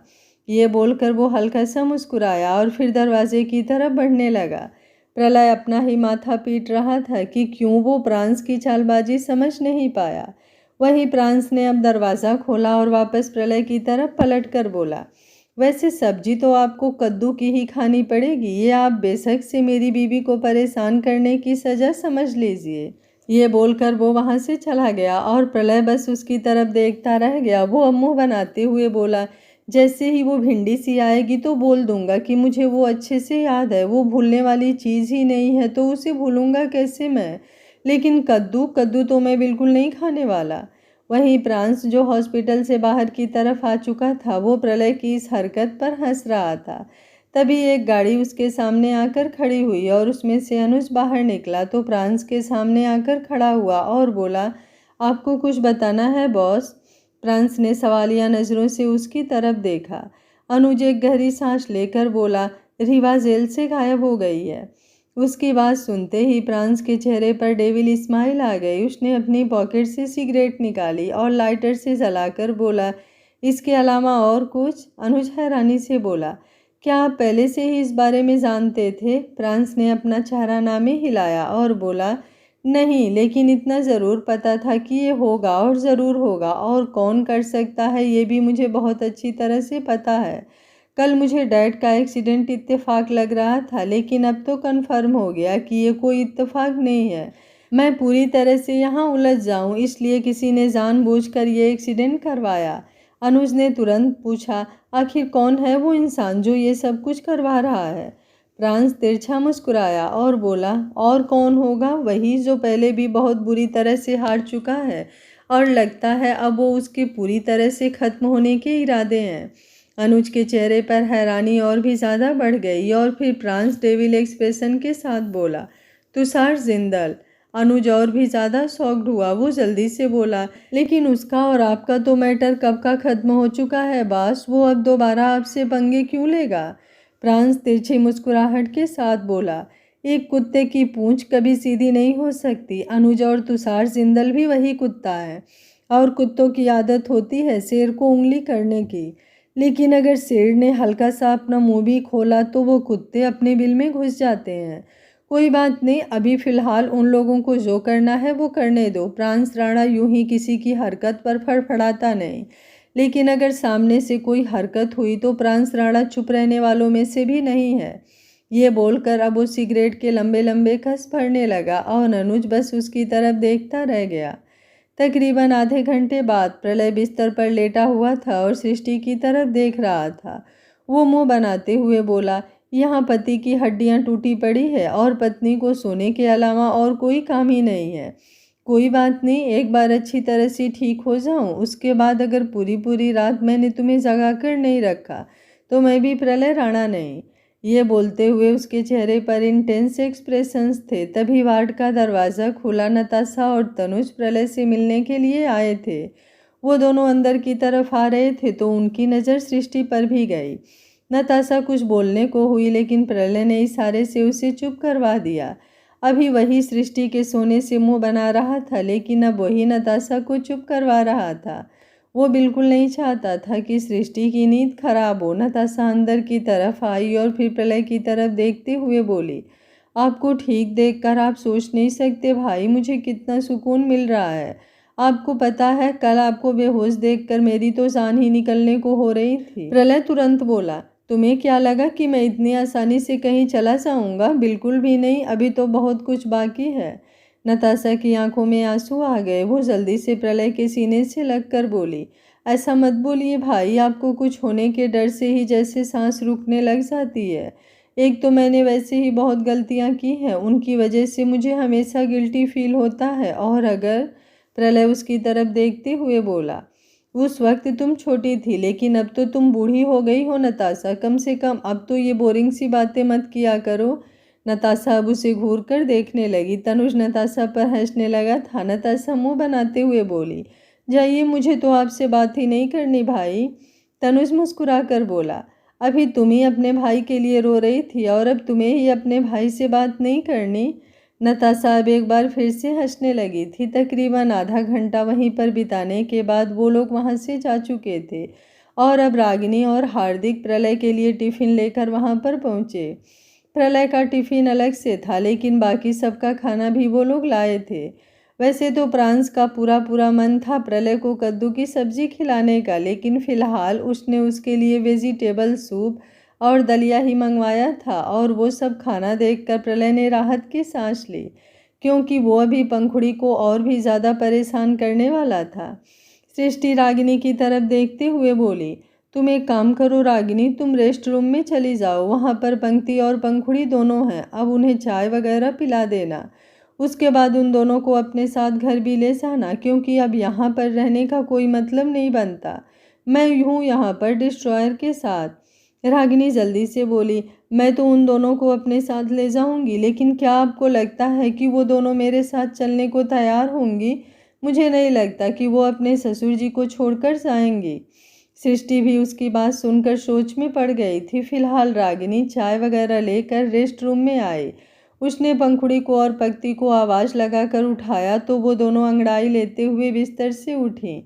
ये बोलकर वो हल्का सा मुस्कुराया और फिर दरवाजे की तरफ बढ़ने लगा। प्रलय अपना ही माथा पीट रहा था कि क्यों वो प्रांस की चालबाजी समझ नहीं पाया। वहीं प्रांस ने अब दरवाज़ा खोला और वापस प्रलय की तरफ पलट कर बोला, वैसे सब्जी तो आपको कद्दू की ही खानी पड़ेगी। ये आप बेशक से मेरी बीवी को परेशान करने की सज़ा समझ लीजिए। ये बोलकर वो वहाँ से चला गया और प्रलय बस उसकी तरफ देखता रह गया। वो अब मुँह बनाते हुए बोला, जैसे ही वो भिंडी सी आएगी तो बोल दूंगा कि मुझे वो अच्छे से याद है, वो भूलने वाली चीज़ ही नहीं है, तो उसे भूलूंगा कैसे मैं? लेकिन कद्दू कद्दू तो मैं बिल्कुल नहीं खाने वाला। वहीं प्रांस, जो हॉस्पिटल से बाहर की तरफ आ चुका था, वो प्रलय की इस हरकत पर हंस रहा था। तभी एक गाड़ी उसके सामने आकर खड़ी हुई और उसमें से अनुज बाहर निकला तो प्रांस के सामने आकर खड़ा हुआ और बोला, आपको कुछ बताना है बॉस? प्रांस ने सवालिया नज़रों से उसकी तरफ देखा। अनुज एक गहरी सांस लेकर बोला, रीवा जेल से गायब हो गई है। उसकी बात सुनते ही प्रांस के चेहरे पर डेविल स्माइल आ गई। उसने अपनी पॉकेट से सिगरेट निकाली और लाइटर से जलाकर बोला, इसके अलावा और कुछ? अनुज हैरानी से बोला, क्या आप पहले से ही इस बारे में जानते थे? प्रांस ने अपना चेहरा नामे हिलाया और बोला, नहीं, लेकिन इतना ज़रूर पता था कि ये होगा और ज़रूर होगा, और कौन कर सकता है ये भी मुझे बहुत अच्छी तरह से पता है। कल मुझे डैड का एक्सीडेंट इत्तेफाक लग रहा था, लेकिन अब तो कन्फर्म हो गया कि ये कोई इत्तेफाक नहीं है। मैं पूरी तरह से यहाँ उलझ जाऊँ, इसलिए किसी ने जानबूझकर ये एक्सीडेंट करवाया। अनुज ने तुरंत पूछा, आखिर कौन है वो इंसान जो ये सब कुछ करवा रहा है? प्रांस तिरछा मुस्कुराया और बोला, और कौन होगा? वही जो पहले भी बहुत बुरी तरह से हार चुका है और लगता है अब वो उसके पूरी तरह से खत्म होने के इरादे हैं। अनुज के चेहरे पर हैरानी और भी ज़्यादा बढ़ गई और फिर प्रांस डेविल एक्सप्रेशन के साथ बोला, तुषार जिंदल। अनुज और भी ज़्यादा शॉक्ड हुआ। वो जल्दी से बोला, लेकिन उसका और आपका तो मैटर कब का खत्म हो चुका है बॉस, वो अब दोबारा आपसे पंगे क्यों लेगा? प्रांस तिरछी मुस्कुराहट के साथ बोला, एक कुत्ते की पूंछ कभी सीधी नहीं हो सकती। अनुज और तुषार जिंदल भी वही कुत्ता है, और कुत्तों की आदत होती है शेर को उंगली करने की। लेकिन अगर शेर ने हल्का सा अपना मुंह भी खोला तो वो कुत्ते अपने बिल में घुस जाते हैं। कोई बात नहीं, अभी फ़िलहाल उन लोगों को जो करना है वो करने दो। प्रांस राणा यूं ही किसी की हरकत पर फड़फड़ाता नहीं, लेकिन अगर सामने से कोई हरकत हुई तो प्रांस राणा चुप रहने वालों में से भी नहीं है। ये बोलकर अब वो सिगरेट के लंबे लंबे कस भरने लगा और अनुज बस उसकी तरफ देखता रह गया। तकरीबन आधे घंटे बाद प्रलय बिस्तर पर लेटा हुआ था और सृष्टि की तरफ देख रहा था। वो मुंह बनाते हुए बोला, यहाँ पति की हड्डियाँ टूटी पड़ी है और पत्नी को सोने के अलावा और कोई काम ही नहीं है। कोई बात नहीं, एक बार अच्छी तरह से ठीक हो जाऊं, उसके बाद अगर पूरी पूरी रात मैंने तुम्हें जगा कर नहीं रखा तो मैं भी प्रलय राणा नहीं। ये बोलते हुए उसके चेहरे पर इंटेंस एक्सप्रेशंस थे। तभी वार्ड का दरवाज़ा खुला। नताशा और तनुज प्रलय से मिलने के लिए आए थे। वो दोनों अंदर की तरफ आ रहे थे तो उनकी नज़र सृष्टि पर भी गई। नताशा कुछ बोलने को हुई लेकिन प्रलय ने इशारे से उसे चुप करवा दिया। अभी वही सृष्टि के सोने से मुंह बना रहा था, लेकिन अब वही नताशा को चुप करवा रहा था। वो बिल्कुल नहीं चाहता था कि सृष्टि की नींद खराब हो। नताशा अंदर की तरफ आई और फिर प्रलय की तरफ देखते हुए बोली, आपको ठीक देखकर आप सोच नहीं सकते भाई, मुझे कितना सुकून मिल रहा है। आपको पता है, कल आपको बेहोश देखकर मेरी तो जान ही निकलने को हो रही थी। प्रलय तुरंत बोला, तुम्हें क्या लगा कि मैं इतनी आसानी से कहीं चला जाऊंगा? बिल्कुल भी नहीं, अभी तो बहुत कुछ बाकी है। नताशा की आंखों में आंसू आ गए। वो जल्दी से प्रलय के सीने से लगकर बोली, ऐसा मत बोलिए भाई, आपको कुछ होने के डर से ही जैसे सांस रुकने लग जाती है। एक तो मैंने वैसे ही बहुत गलतियां की हैं, उनकी वजह से मुझे हमेशा गिल्टी फील होता है। और अगर, प्रलय उसकी तरफ देखते हुए बोला, उस वक्त तुम छोटी थी लेकिन अब तो तुम बूढ़ी हो गई हो नताशा, कम से कम अब तो ये बोरिंग सी बातें मत किया करो। नताशा अब उसे घूर कर देखने लगी। तनुज नताशा पर हंसने लगा था। नताशा मुंह बनाते हुए बोली, जाइए, मुझे तो आपसे बात ही नहीं करनी भाई। तनुज मुस्कुरा कर बोला, अभी तुम ही अपने भाई के लिए रो रही थी और अब तुम्हें ही अपने भाई से बात नहीं करनी। नताशा अब एक बार फिर से हंसने लगी थी। तकरीबन आधा घंटा वहीं पर बिताने के बाद वो लोग वहां से जा चुके थे और अब रागिनी और हार्दिक प्रलय के लिए टिफिन लेकर वहां पर पहुंचे। प्रलय का टिफिन अलग से था, लेकिन बाकी सबका खाना भी वो लोग लाए थे। वैसे तो प्रांस का पूरा पूरा मन था प्रलय को कद्दू की सब्जी खिलाने का, लेकिन फिलहाल उसने उसके लिए वेजिटेबल सूप और दलिया ही मंगवाया था। और वो सब खाना देखकर प्रलय ने राहत की सांस ली, क्योंकि वो अभी पंखुड़ी को और भी ज़्यादा परेशान करने वाला था। सृष्टि रागिनी की तरफ देखते हुए बोली, तुम एक काम करो रागिनी, तुम रेस्ट रूम में चली जाओ, वहाँ पर पंक्ति और पंखुड़ी दोनों हैं, अब उन्हें चाय वगैरह पिला देना। उसके बाद उन दोनों को अपने साथ घर भी ले जाना, क्योंकि अब यहाँ पर रहने का कोई मतलब नहीं बनता। मैं यूँ यहाँ पर डिस्ट्रॉयर के साथ। रागिनी जल्दी से बोली, मैं तो उन दोनों को अपने साथ ले जाऊंगी, लेकिन क्या आपको लगता है कि वो दोनों मेरे साथ चलने को तैयार होंगी? मुझे नहीं लगता कि वो अपने ससुर जी को छोड़कर जाएंगी। सृष्टि भी उसकी बात सुनकर सोच में पड़ गई थी। फिलहाल रागिनी चाय वगैरह लेकर रेस्ट रूम में आई। उसने पंखुड़ी को और पक्ति को आवाज़ लगाकर उठाया तो वो दोनों अंगड़ाई लेते हुए बिस्तर से उठी।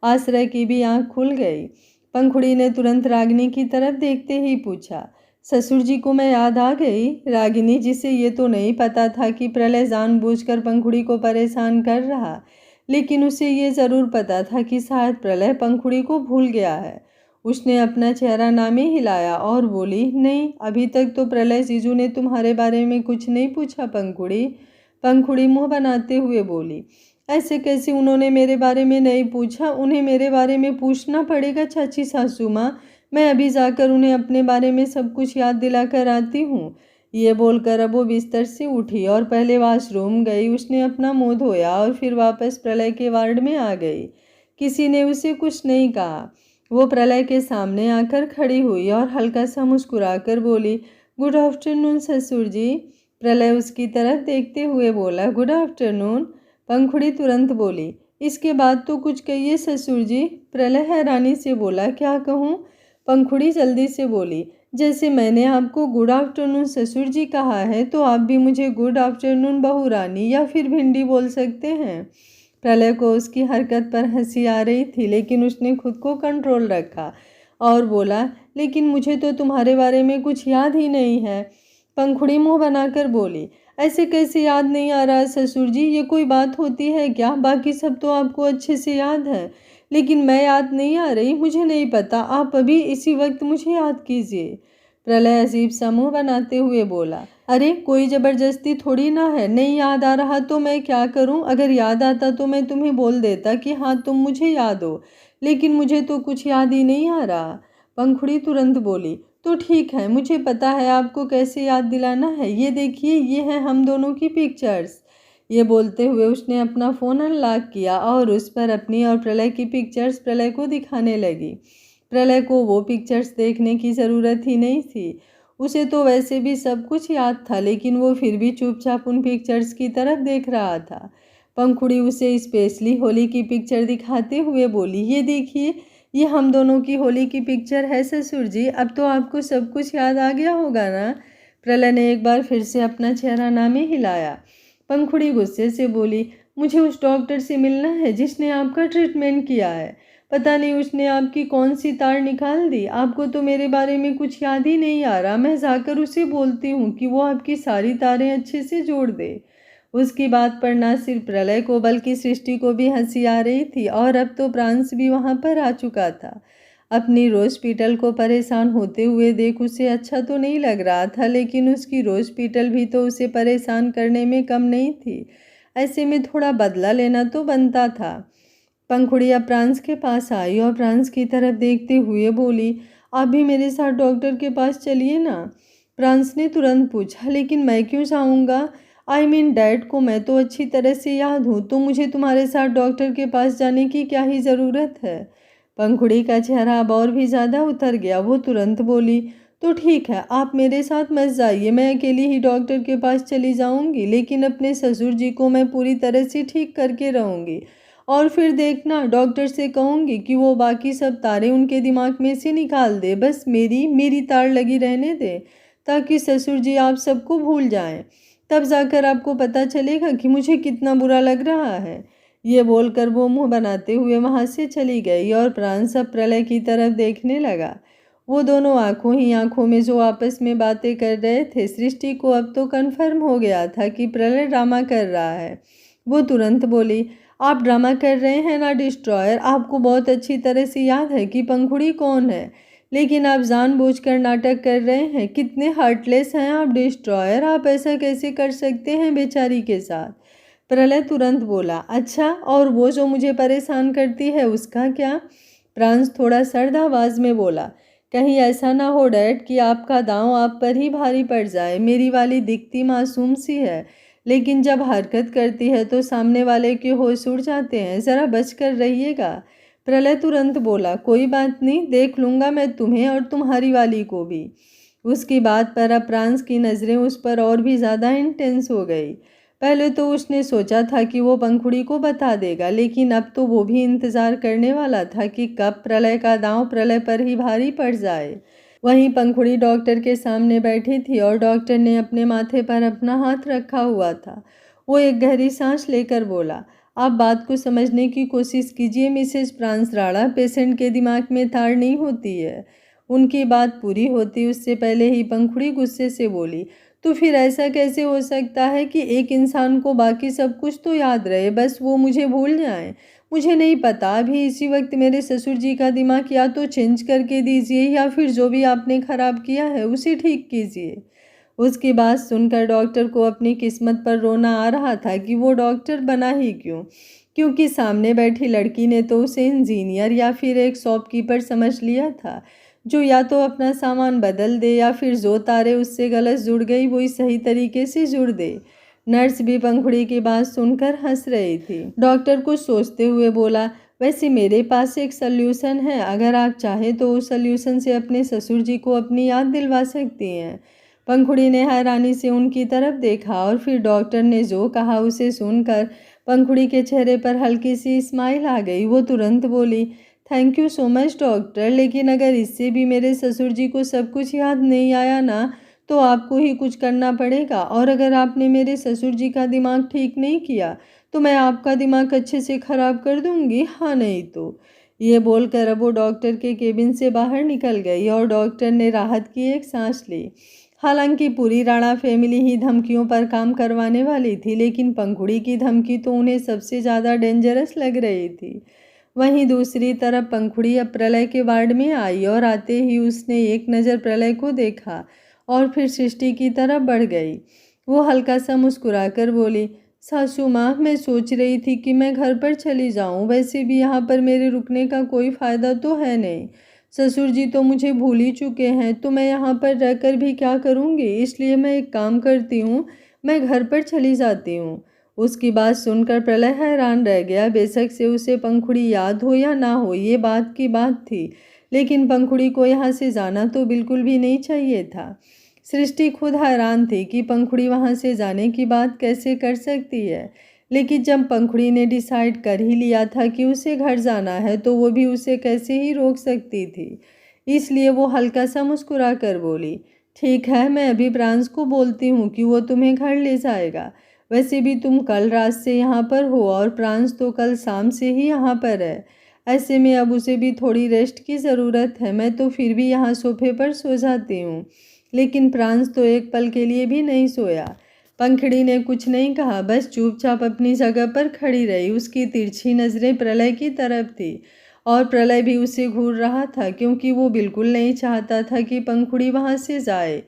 आश्रय की भी आंख खुल गई। पंखुड़ी ने तुरंत रागिनी की तरफ देखते ही पूछा, ससुर जी को मैं याद आ गई? रागिनी, जिसे ये तो नहीं पता था कि प्रलय जानबूझकर पंखुड़ी को परेशान कर रहा, लेकिन उसे ये ज़रूर पता था कि शायद प्रलय पंखुड़ी को भूल गया है। उसने अपना चेहरा नामे हिलाया और बोली, नहीं, अभी तक तो प्रलय जीजू ने तुम्हारे बारे में कुछ नहीं पूछा पंखुड़ी। पंखुड़ी मुंह बनाते हुए बोली, ऐसे कैसे उन्होंने मेरे बारे में नहीं पूछा? उन्हें मेरे बारे में पूछना पड़ेगा चाची सासू माँ। मैं अभी जाकर उन्हें अपने बारे में सब कुछ याद दिलाकर आती हूँ। ये बोलकर अब वो बिस्तर से उठी और पहले वॉशरूम गई। उसने अपना मुंह धोया और फिर वापस प्रलय के वार्ड में आ गई। किसी ने उसे कुछ नहीं कहा। वो प्रलय के सामने आकर खड़ी हुई और हल्का सा मुस्कुराकर बोली, गुड आफ्टरनून ससुर जी। प्रलय उसकी तरफ देखते हुए बोला, गुड आफ्टरनून। पंखुड़ी तुरंत बोली, इसके बाद तो कुछ कहिए ससुर जी। प्रलय हैरानी से बोला, क्या कहूँ? पंखुड़ी जल्दी से बोली, जैसे मैंने आपको गुड आफ्टरनून ससुर जी कहा है तो आप भी मुझे गुड आफ्टरनून बहू रानी या फिर भिंडी बोल सकते हैं। प्रलय को उसकी हरकत पर हंसी आ रही थी, लेकिन उसने खुद को कंट्रोल रखा और बोला, लेकिन मुझे तो तुम्हारे बारे में कुछ याद ही नहीं है। पंखुड़ी मुंह बनाकर बोली, ऐसे कैसे याद नहीं आ रहा ससुर जी? ये कोई बात होती है क्या? बाकी सब तो आपको अच्छे से याद है, लेकिन मैं याद नहीं आ रही। मुझे नहीं पता, आप अभी इसी वक्त मुझे याद कीजिए। प्रलय अजीब सा मुंह बनाते हुए बोला, अरे कोई ज़बरदस्ती थोड़ी ना है। नहीं याद आ रहा तो मैं क्या करूं? अगर याद आता तो मैं तुम्हें बोल देता कि हाँ तुम मुझे याद हो, लेकिन मुझे तो कुछ याद ही नहीं आ रहा। पंखुड़ी तुरंत बोली, तो ठीक है, मुझे पता है आपको कैसे याद दिलाना है। ये देखिए, ये है हम दोनों की पिक्चर्स। ये बोलते हुए उसने अपना फ़ोन अनलॉक किया और उस पर अपनी और प्रलय की पिक्चर्स प्रलय को दिखाने लगी। प्रलय को वो पिक्चर्स देखने की ज़रूरत ही नहीं थी। उसे तो वैसे भी सब कुछ याद था, लेकिन वो फिर भी चुपचाप उन पिक्चर्स की तरफ देख रहा था। पंखुड़ी उसे स्पेशली होली की पिक्चर दिखाते हुए बोली, ये देखिए, ये हम दोनों की होली की पिक्चर है ससुर जी। अब तो आपको सब कुछ याद आ गया होगा ना? प्रलय ने एक बार फिर से अपना चेहरा ना में हिलाया। पंखुड़ी गुस्से से बोली, मुझे उस डॉक्टर से मिलना है जिसने आपका ट्रीटमेंट किया है। पता नहीं उसने आपकी कौन सी तार निकाल दी। आपको तो मेरे बारे में कुछ याद ही नहीं आ रहा। मैं जाकर उसे बोलती हूँ कि वो आपकी सारी तारें अच्छे से जोड़ दे। उसकी बात पर ना सिर्फ प्रलय को बल्कि सृष्टि को भी हंसी आ रही थी, और अब तो प्रांश भी वहां पर आ चुका था। अपनी रोज पीटल को परेशान होते हुए देख उसे अच्छा तो नहीं लग रहा था, लेकिन उसकी रोज पीटल भी तो उसे परेशान करने में कम नहीं थी। ऐसे में थोड़ा बदला लेना तो बनता था। पंखुड़िया प्रांस के पास आई और प्रांस की तरफ देखते हुए बोली, आप भी मेरे साथ डॉक्टर के पास चलिए ना। प्रांस ने तुरंत पूछा, लेकिन मैं क्यों जाऊंगा? आई मीन डैड को मैं तो अच्छी तरह से याद हूँ, तो मुझे तुम्हारे साथ डॉक्टर के पास जाने की क्या ही ज़रूरत है? पंखुड़ी का चेहरा अब और भी ज़्यादा उतर गया। वो तुरंत बोली, तो ठीक है, आप मेरे साथ मत जाइए, मैं अकेली ही डॉक्टर के पास चली जाऊंगी, लेकिन अपने ससुर जी को मैं पूरी तरह से ठीक करके रहूंगी। और फिर देखना, डॉक्टर से कहूँगी कि वो बाकी सब तारें उनके दिमाग में से निकाल दे, बस मेरी मेरी तार लगी रहने दे, ताकि ससुर जी आप सबको भूल जाएं। तब जाकर आपको पता चलेगा कि मुझे कितना बुरा लग रहा है। ये बोलकर वो मुंह बनाते हुए वहां से चली गई और प्रांश अब प्रलय की तरफ देखने लगा। वो दोनों आंखों ही आंखों में जो आपस में बातें कर रहे थे, सृष्टि को अब तो कन्फर्म हो गया था कि प्रलय ड्रामा कर रहा है। वो तुरंत बोली, आप ड्रामा कर रहे हैं ना डिस्ट्रॉयर? आपको बहुत अच्छी तरह से याद है कि पंखुड़ी कौन है, लेकिन आप जानबूझकर नाटक कर रहे हैं। कितने हार्टलेस हैं आप डिस्ट्रॉयर! आप ऐसा कैसे कर सकते हैं बेचारी के साथ? प्रलय तुरंत बोला, अच्छा, और वो जो मुझे परेशान करती है उसका क्या? प्रांश थोड़ा सर्द आवाज में बोला, कहीं ऐसा ना हो डैड कि आपका दांव आप पर ही भारी पड़ जाए। मेरी वाली दिखती मासूम सी है, लेकिन जब हरकत करती है तो सामने वाले के होश उड़ जाते हैं। ज़रा बच कर रहिएगा। प्रलय तुरंत बोला, कोई बात नहीं, देख लूँगा मैं तुम्हें और तुम्हारी वाली को भी। उसकी बात पर अब प्रांश की नज़रें उस पर और भी ज़्यादा इंटेंस हो गई। पहले तो उसने सोचा था कि वो पंखुड़ी को बता देगा, लेकिन अब तो वो भी इंतज़ार करने वाला था कि कब प्रलय का दांव प्रलय पर ही भारी पड़ जाए। वहीं पंखुड़ी डॉक्टर के सामने बैठी थी और डॉक्टर ने अपने माथे पर अपना हाथ रखा हुआ था। वो एक गहरी सांस लेकर बोला, आप बात को समझने की कोशिश कीजिए मिसेज प्रांस राणा। पेशेंट के दिमाग में तार नहीं होती है। उनकी बात पूरी होती उससे पहले ही पंखुड़ी गुस्से से बोली, तो फिर ऐसा कैसे हो सकता है कि एक इंसान को बाकी सब कुछ तो याद रहे, बस वो मुझे भूल जाएं? मुझे नहीं पता। अभी इसी वक्त मेरे ससुर जी का दिमाग या तो चेंज करके दीजिए, या फिर जो भी आपने खराब किया है उसे ठीक कीजिए। उसकी बात सुनकर डॉक्टर को अपनी किस्मत पर रोना आ रहा था कि वो डॉक्टर बना ही क्यों, क्योंकि सामने बैठी लड़की ने तो उसे इंजीनियर या फिर एक शॉपकीपर समझ लिया था, जो या तो अपना सामान बदल दे या फिर जो तारे उससे गलत जुड़ गई वही सही तरीके से जुड़ दे। नर्स भी पंखुड़ी की बात सुनकर हंस रही थी। डॉक्टर कुछ सोचते हुए बोला, वैसे मेरे पास एक सल्यूशन है, अगर आप चाहें तो उस सल्यूशन से अपने ससुर जी को अपनी याद दिलवा सकती हैं। पंखुड़ी ने हैरानी से उनकी तरफ देखा और फिर डॉक्टर ने जो कहा उसे सुनकर पंखुड़ी के चेहरे पर हल्की सी स्माइल आ गई। वो तुरंत बोली, thank you so much doctor, लेकिन अगर इससे भी मेरे ससुर जी को सब कुछ याद नहीं आया ना, तो आपको ही कुछ करना पड़ेगा। और अगर आपने मेरे ससुर जी का दिमाग ठीक नहीं किया तो मैं आपका दिमाग अच्छे से खराब कर दूंगी, हाँ नहीं तो। ये बोलकर अब वो डॉक्टर के केबिन से बाहर निकल गई और डॉक्टर ने राहत की एक सांस ली। हालांकि पूरी राणा फैमिली ही धमकियों पर काम करवाने वाली थी, लेकिन पंखुड़ी की धमकी तो उन्हें सबसे ज़्यादा डेंजरस लग रही थी। वहीं दूसरी तरफ पंखुड़ी अब प्रलय के वार्ड में आई और आते ही उसने एक नज़र प्रलय को देखा और फिर सृष्टि की तरफ बढ़ गई। वो हल्का सा मुस्कुराकर बोली, सासू माँ, मैं सोच रही थी कि मैं घर पर चली जाऊँ, वैसे भी यहाँ पर मेरे रुकने का कोई फ़ायदा तो है नहीं। ससुर जी तो मुझे भूल ही चुके हैं, तो मैं यहाँ पर रहकर भी क्या करूँगी, इसलिए मैं एक काम करती हूँ, मैं घर पर चली जाती हूँ। उसकी बात सुनकर प्रलय हैरान रह गया। बेशक से उसे पंखुड़ी याद हो या ना हो, ये बात की बात थी, लेकिन पंखुड़ी को यहाँ से जाना तो बिल्कुल भी नहीं चाहिए था। सृष्टि खुद हैरान थी कि पंखुड़ी वहाँ से जाने की बात कैसे कर सकती है, लेकिन जब पंखुड़ी ने डिसाइड कर ही लिया था कि उसे घर जाना है, तो वो भी उसे कैसे ही रोक सकती थी। इसलिए वो हल्का सा मुस्कुरा कर बोली, ठीक है, मैं अभी प्रांस को बोलती हूँ कि वो तुम्हें घर ले जाएगा। वैसे भी तुम कल रात से यहाँ पर हो और प्रांस तो कल शाम से ही यहाँ पर है। ऐसे में अब उसे भी थोड़ी रेस्ट की ज़रूरत है। मैं तो फिर भी यहाँ सोफे पर सो जाती हूँ, लेकिन प्रांस तो एक पल के लिए भी नहीं सोया। पंखुड़ी ने कुछ नहीं कहा, बस चुपचाप अपनी जगह पर खड़ी रही। उसकी तिरछी नज़रें प्रलय की तरफ थी और प्रलय भी उसे घूर रहा था, क्योंकि वो बिल्कुल नहीं चाहता था कि पंखुड़ी वहाँ से जाए।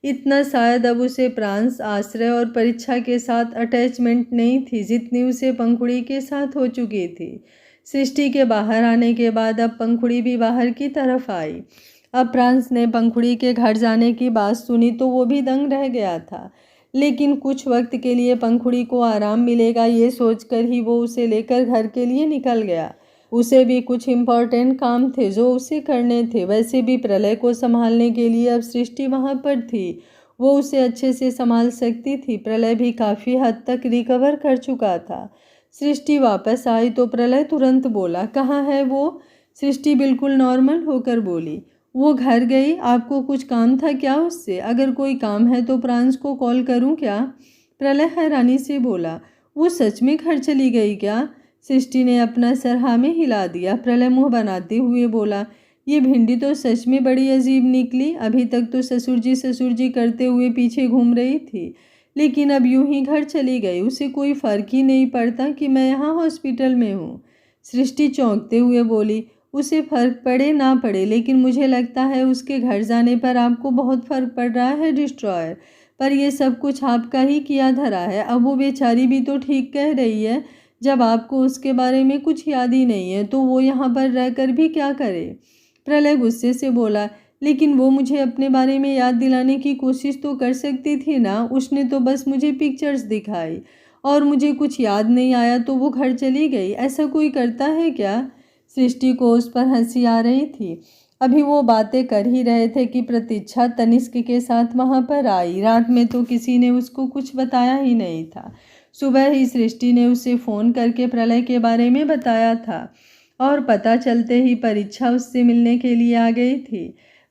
इतना शायद अब उसे प्रांस, आश्रय और परीक्षा के साथ अटैचमेंट नहीं थी जितनी उसे पंखुड़ी के साथ हो चुकी थी। सृष्टि के बाहर आने के बाद अब पंखुड़ी भी बाहर की तरफ आई। अब प्रांस ने पंखुड़ी के घर जाने की बात सुनी तो वो भी दंग रह गया था, लेकिन कुछ वक्त के लिए पंखुड़ी को आराम मिलेगा ये सोचकर ही वो उसे लेकर घर के लिए निकल गया। उसे भी कुछ इम्पोर्टेंट काम थे जो उसे करने थे। वैसे भी प्रलय को संभालने के लिए अब सृष्टि वहाँ पर थी, वो उसे अच्छे से संभाल सकती थी। प्रलय भी काफ़ी हद तक रिकवर कर चुका था। सृष्टि वापस आई तो प्रलय तुरंत बोला, कहाँ है वो? सृष्टि बिल्कुल नॉर्मल होकर बोली, वो घर गई। आपको कुछ काम था क्या उससे? अगर कोई काम है तो प्रांस को कॉल करूं क्या? प्रलय हैरानी से बोला, वो सच में घर चली गई क्या? सृष्टि ने अपना सर हाँ में हिला दिया। प्रलय मुंह बनाते हुए बोला, ये भिंडी तो सच में बड़ी अजीब निकली। अभी तक तो ससुर जी करते हुए पीछे घूम रही थी, लेकिन अब यूं ही घर चली गई। उसे कोई फर्क ही नहीं पड़ता कि मैं यहाँ हॉस्पिटल में हूँ। सृष्टि चौंकते हुए बोली, उसे फर्क पड़े ना पड़े, लेकिन मुझे लगता है उसके घर जाने पर आपको बहुत फर्क पड़ रहा है डिस्ट्रॉयर। पर यह सब कुछ आपका ही किया धरा है। अब वो बेचारी भी तो ठीक कह रही है, जब आपको उसके बारे में कुछ याद ही नहीं है तो वो यहाँ पर रहकर भी क्या करे? प्रलय गुस्से से बोला, लेकिन वो मुझे अपने बारे में याद दिलाने की कोशिश तो कर सकती थी ना। उसने तो बस मुझे पिक्चर्स दिखाई और मुझे कुछ याद नहीं आया तो वो घर चली गई। ऐसा कोई करता है क्या? सृष्टि को उस पर हंसी आ रही थी। अभी वो बातें कर ही रहे थे कि प्रतीक्षा तनिष्क के साथ वहां पर आई। रात में तो किसी ने उसको कुछ बताया ही नहीं था। सुबह ही सृष्टि ने उसे फ़ोन करके प्रलय के बारे में बताया था और पता चलते ही परीक्षा उससे मिलने के लिए आ गई थी।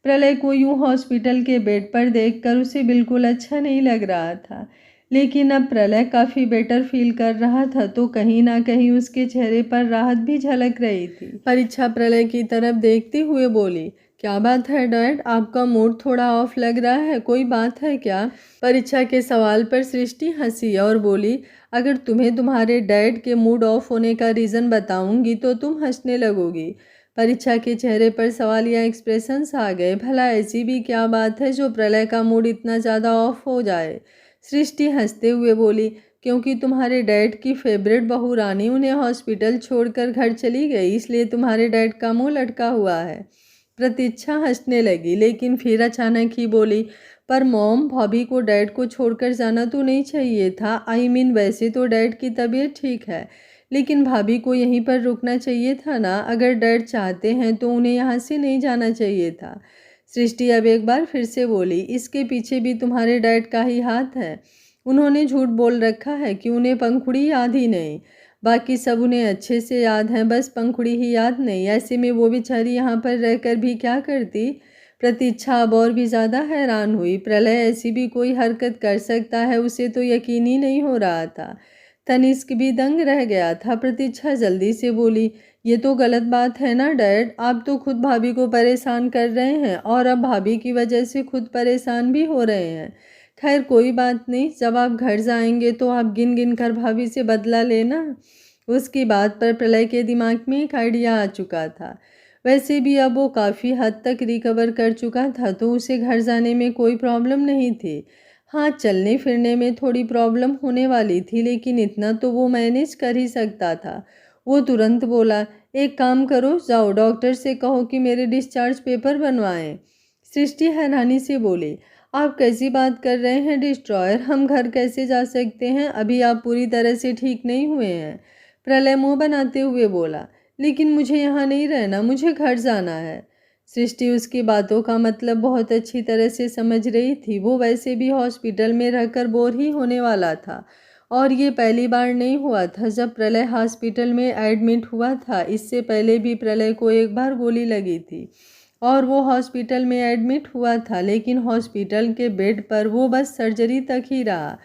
प्रलय को यूं हॉस्पिटल के बेड पर देखकर उसे बिल्कुल अच्छा नहीं लग रहा था, लेकिन अब प्रलय काफ़ी बेटर फील कर रहा था तो कहीं ना कहीं उसके चेहरे पर राहत भी झलक रही थी। परीक्षा प्रलय की तरफ देखते हुए बोली, क्या बात है डैड, आपका मूड थोड़ा ऑफ लग रहा है, कोई बात है क्या? परीक्षा के सवाल पर सृष्टि हंसी और बोली, अगर तुम्हें तुम्हारे डैड के मूड ऑफ होने का रीज़न बताऊंगी तो तुम हंसने लगोगी। परीक्षा के चेहरे पर सवालिया एक्सप्रेशंस आ गए। भला ऐसी भी क्या बात है जो प्रलय का मूड इतना ज़्यादा ऑफ हो जाए? सृष्टि हंसते हुए बोली, क्योंकि तुम्हारे डैड की फेवरेट बहू रानी उन्हें हॉस्पिटल छोड़कर घर चली गई, इसलिए तुम्हारे डैड का मुंह लटका हुआ है। प्रतीक्षा हंसने लगी, लेकिन फिर अचानक ही बोली, पर मॉम, भाभी को डैड को छोड़कर जाना तो नहीं चाहिए था। आई मीन वैसे तो डैड की तबीयत ठीक है, लेकिन भाभी को यहीं पर रुकना चाहिए था ना। अगर डैड चाहते हैं तो उन्हें यहाँ से नहीं जाना चाहिए था। सृष्टि अब एक बार फिर से बोली, इसके पीछे भी तुम्हारे डैड का ही हाथ है। उन्होंने झूठ बोल रखा है कि उन्हें पंखुड़ी याद ही नहीं, बाकी सब उन्हें अच्छे से याद है, बस पंखुड़ी ही याद नहीं। ऐसे में वो बेचारी यहाँ पर रहकर भी क्या करती? प्रतीक्षा अब और भी ज़्यादा हैरान हुई। प्रलय ऐसी भी कोई हरकत कर सकता है, उसे तो यकीन ही नहीं हो रहा था। तनिष्क भी दंग रह गया था। प्रतीक्षा जल्दी से बोली, ये तो गलत बात है ना डैड, आप तो खुद भाभी को परेशान कर रहे हैं और अब भाभी की वजह से खुद परेशान भी हो रहे हैं। खैर कोई बात नहीं, जब आप घर जाएंगे तो आप गिन गिन कर भाभी से बदला लेना। उसकी बात पर प्रलय के दिमाग में एक आइडिया आ चुका था। वैसे भी अब वो काफ़ी हद तक रिकवर कर चुका था तो उसे घर जाने में कोई प्रॉब्लम नहीं थी। हाँ, चलने फिरने में थोड़ी प्रॉब्लम होने वाली थी लेकिन इतना तो वो मैनेज कर ही सकता था। वो तुरंत बोला, एक काम करो, जाओ डॉक्टर से कहो कि मेरे डिस्चार्ज पेपर बनवाएं। सृष्टि हैरानी से बोली, आप कैसी बात कर रहे हैं डिस्ट्रॉयर, हम घर कैसे जा सकते हैं, अभी आप पूरी तरह से ठीक नहीं हुए हैं। प्रलय मुंह बनाते हुए बोला, लेकिन मुझे यहाँ नहीं रहना, मुझे घर जाना है। सृष्टि उसकी बातों का मतलब बहुत अच्छी तरह से समझ रही थी। वो वैसे भी हॉस्पिटल में रहकर बोर ही होने वाला था और ये पहली बार नहीं हुआ था जब प्रलय हॉस्पिटल में एडमिट हुआ था। इससे पहले भी प्रलय को एक बार गोली लगी थी और वो हॉस्पिटल में एडमिट हुआ था, लेकिन हॉस्पिटल के बेड पर वो बस सर्जरी तक ही रहा।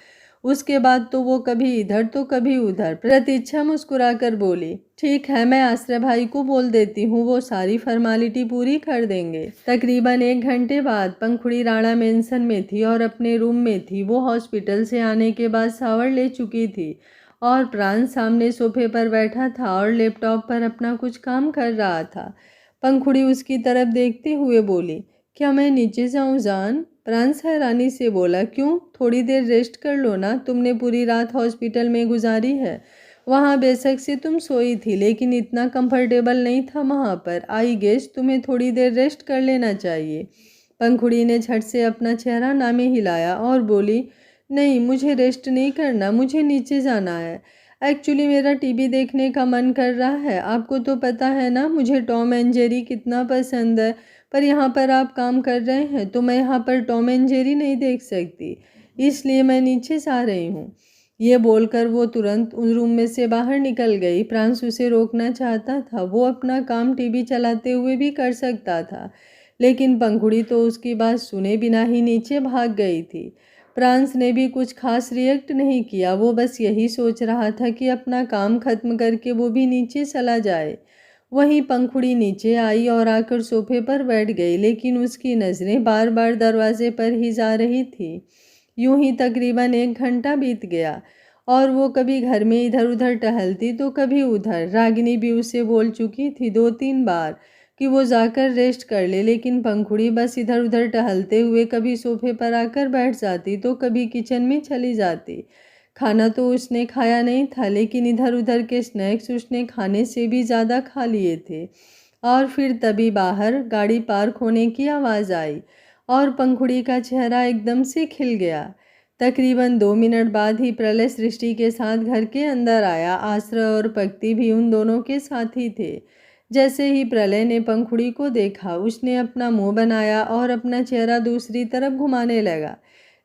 उसके बाद तो वो कभी इधर तो कभी उधर। प्रतीक्षा मुस्कुराकर बोली, ठीक है, मैं आश्रय भाई को बोल देती हूँ, वो सारी फॉर्मेलिटी पूरी कर देंगे। तकरीबन 1 घंटे बाद पंखुड़ी राणा मेंशन में थी और अपने रूम में थी। वो हॉस्पिटल से आने के बाद शावर ले चुकी थी और प्राण सामने सोफे पर बैठा था और लैपटॉप पर अपना कुछ काम कर रहा था। पंखुड़ी उसकी तरफ देखते हुए बोली, क्या मैं नीचे जाऊँ जान? प्रांस हैरानी से बोला, क्यों, थोड़ी देर रेस्ट कर लो ना, तुमने पूरी रात हॉस्पिटल में गुजारी है। वहाँ बेशक से तुम सोई थी लेकिन इतना कंफर्टेबल नहीं था वहाँ पर। आई गेस तुम्हें थोड़ी देर रेस्ट कर लेना चाहिए। पंखुड़ी ने झट से अपना चेहरा नामे हिलाया और बोली, नहीं, मुझे रेस्ट नहीं करना, मुझे नीचे जाना है। एक्चुअली मेरा टीवी देखने का मन कर रहा है। आपको तो पता है ना मुझे टॉम एंड जेरी कितना पसंद है, पर यहाँ पर आप काम कर रहे हैं तो मैं यहाँ पर टॉम एंड जेरी नहीं देख सकती, इसलिए मैं नीचे जा रही हूँ। ये बोलकर वो तुरंत उन रूम में से बाहर निकल गई। प्रांस उसे रोकना चाहता था, वो अपना काम टीवी चलाते हुए भी कर सकता था, लेकिन पंखुड़ी तो उसकी बात सुने बिना ही नीचे भाग गई थी। प्रांस ने भी कुछ खास रिएक्ट नहीं किया, वो बस यही सोच रहा था कि अपना काम खत्म करके वो भी नीचे चला जाए। वहीं पंखुड़ी नीचे आई और आकर सोफे पर बैठ गई, लेकिन उसकी नज़रें बार बार दरवाजे पर ही जा रही थी। यूं ही तकरीबन 1 घंटा बीत गया और वो कभी घर में इधर उधर टहलती तो कभी उधर। रागिनी भी उसे बोल चुकी थी 2-3 बार कि वो जाकर रेस्ट कर ले, लेकिन पंखुड़ी बस इधर उधर टहलते हुए कभी सोफे पर आकर बैठ जाती तो कभी किचन में चली जाती। खाना तो उसने खाया नहीं था, लेकिन इधर उधर के स्नैक्स उसने खाने से भी ज़्यादा खा लिए थे। और फिर तभी बाहर गाड़ी पार्क होने की आवाज़ आई और पंखुड़ी का चेहरा एकदम से खिल गया। तकरीबन 2 मिनट बाद ही प्रलय सृष्टि के साथ घर के अंदर आया। आश्रय और पक्ति भी उन दोनों के साथ ही थे। जैसे ही प्रलय ने पंखुड़ी को देखा, उसने अपना मुंह बनाया और अपना चेहरा दूसरी तरफ घुमाने लगा,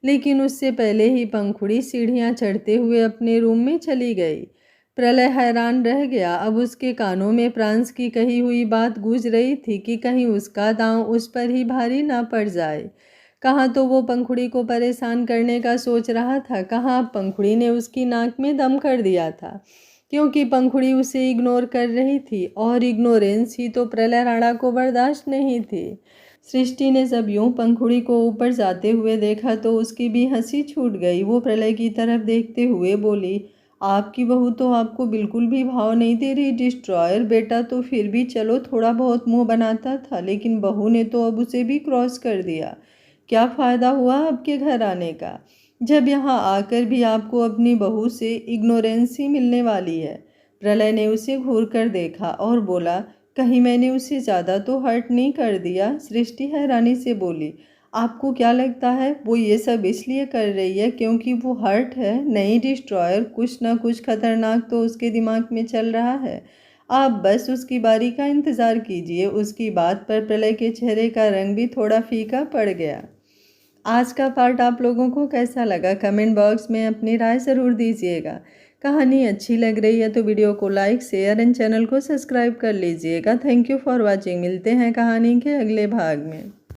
लेकिन उससे पहले ही पंखुड़ी सीढ़ियां चढ़ते हुए अपने रूम में चली गई। प्रलय हैरान रह गया। अब उसके कानों में प्रांस की कही हुई बात गूंज रही थी कि कहीं उसका दांव उस पर ही भारी ना पड़ जाए। कहाँ तो वो पंखुड़ी को परेशान करने का सोच रहा था, कहाँ पंखुड़ी ने उसकी नाक में दम कर दिया था, क्योंकि पंखुड़ी उसे इग्नोर कर रही थी और इग्नोरेंस ही तो प्रलय राणा को बर्दाश्त नहीं थी। सृष्टि ने जब यूं पंखुड़ी को ऊपर जाते हुए देखा तो उसकी भी हंसी छूट गई। वो प्रलय की तरफ देखते हुए बोली, आपकी बहू तो आपको बिल्कुल भी भाव नहीं दे रही डिस्ट्रॉयर। बेटा तो फिर भी चलो थोड़ा बहुत मुंह बनाता था, लेकिन बहू ने तो अब उसे भी क्रॉस कर दिया। क्या फ़ायदा हुआ आपके घर आने का, जब यहाँ आकर भी आपको अपनी बहू से इग्नोरेंस ही मिलने वाली है। प्रलय ने उसे घूर कर देखा और बोला, कहीं मैंने उसे ज़्यादा तो हर्ट नहीं कर दिया? सृष्टि हैरानी से बोली, आपको क्या लगता है वो ये सब इसलिए कर रही है क्योंकि वो हर्ट है? नहीं डिस्ट्रॉयर, कुछ ना कुछ खतरनाक तो उसके दिमाग में चल रहा है। आप बस उसकी बारी का इंतज़ार कीजिए। उसकी बात पर प्रलय के चेहरे का रंग भी थोड़ा फीका पड़ गया। आज का पार्ट आप लोगों को कैसा लगा कमेंट बॉक्स में अपनी राय ज़रूर दीजिएगा। कहानी अच्छी लग रही है तो वीडियो को लाइक, शेयर एंड चैनल को सब्सक्राइब कर लीजिएगा। Thank you for watching. मिलते हैं कहानी के अगले भाग में।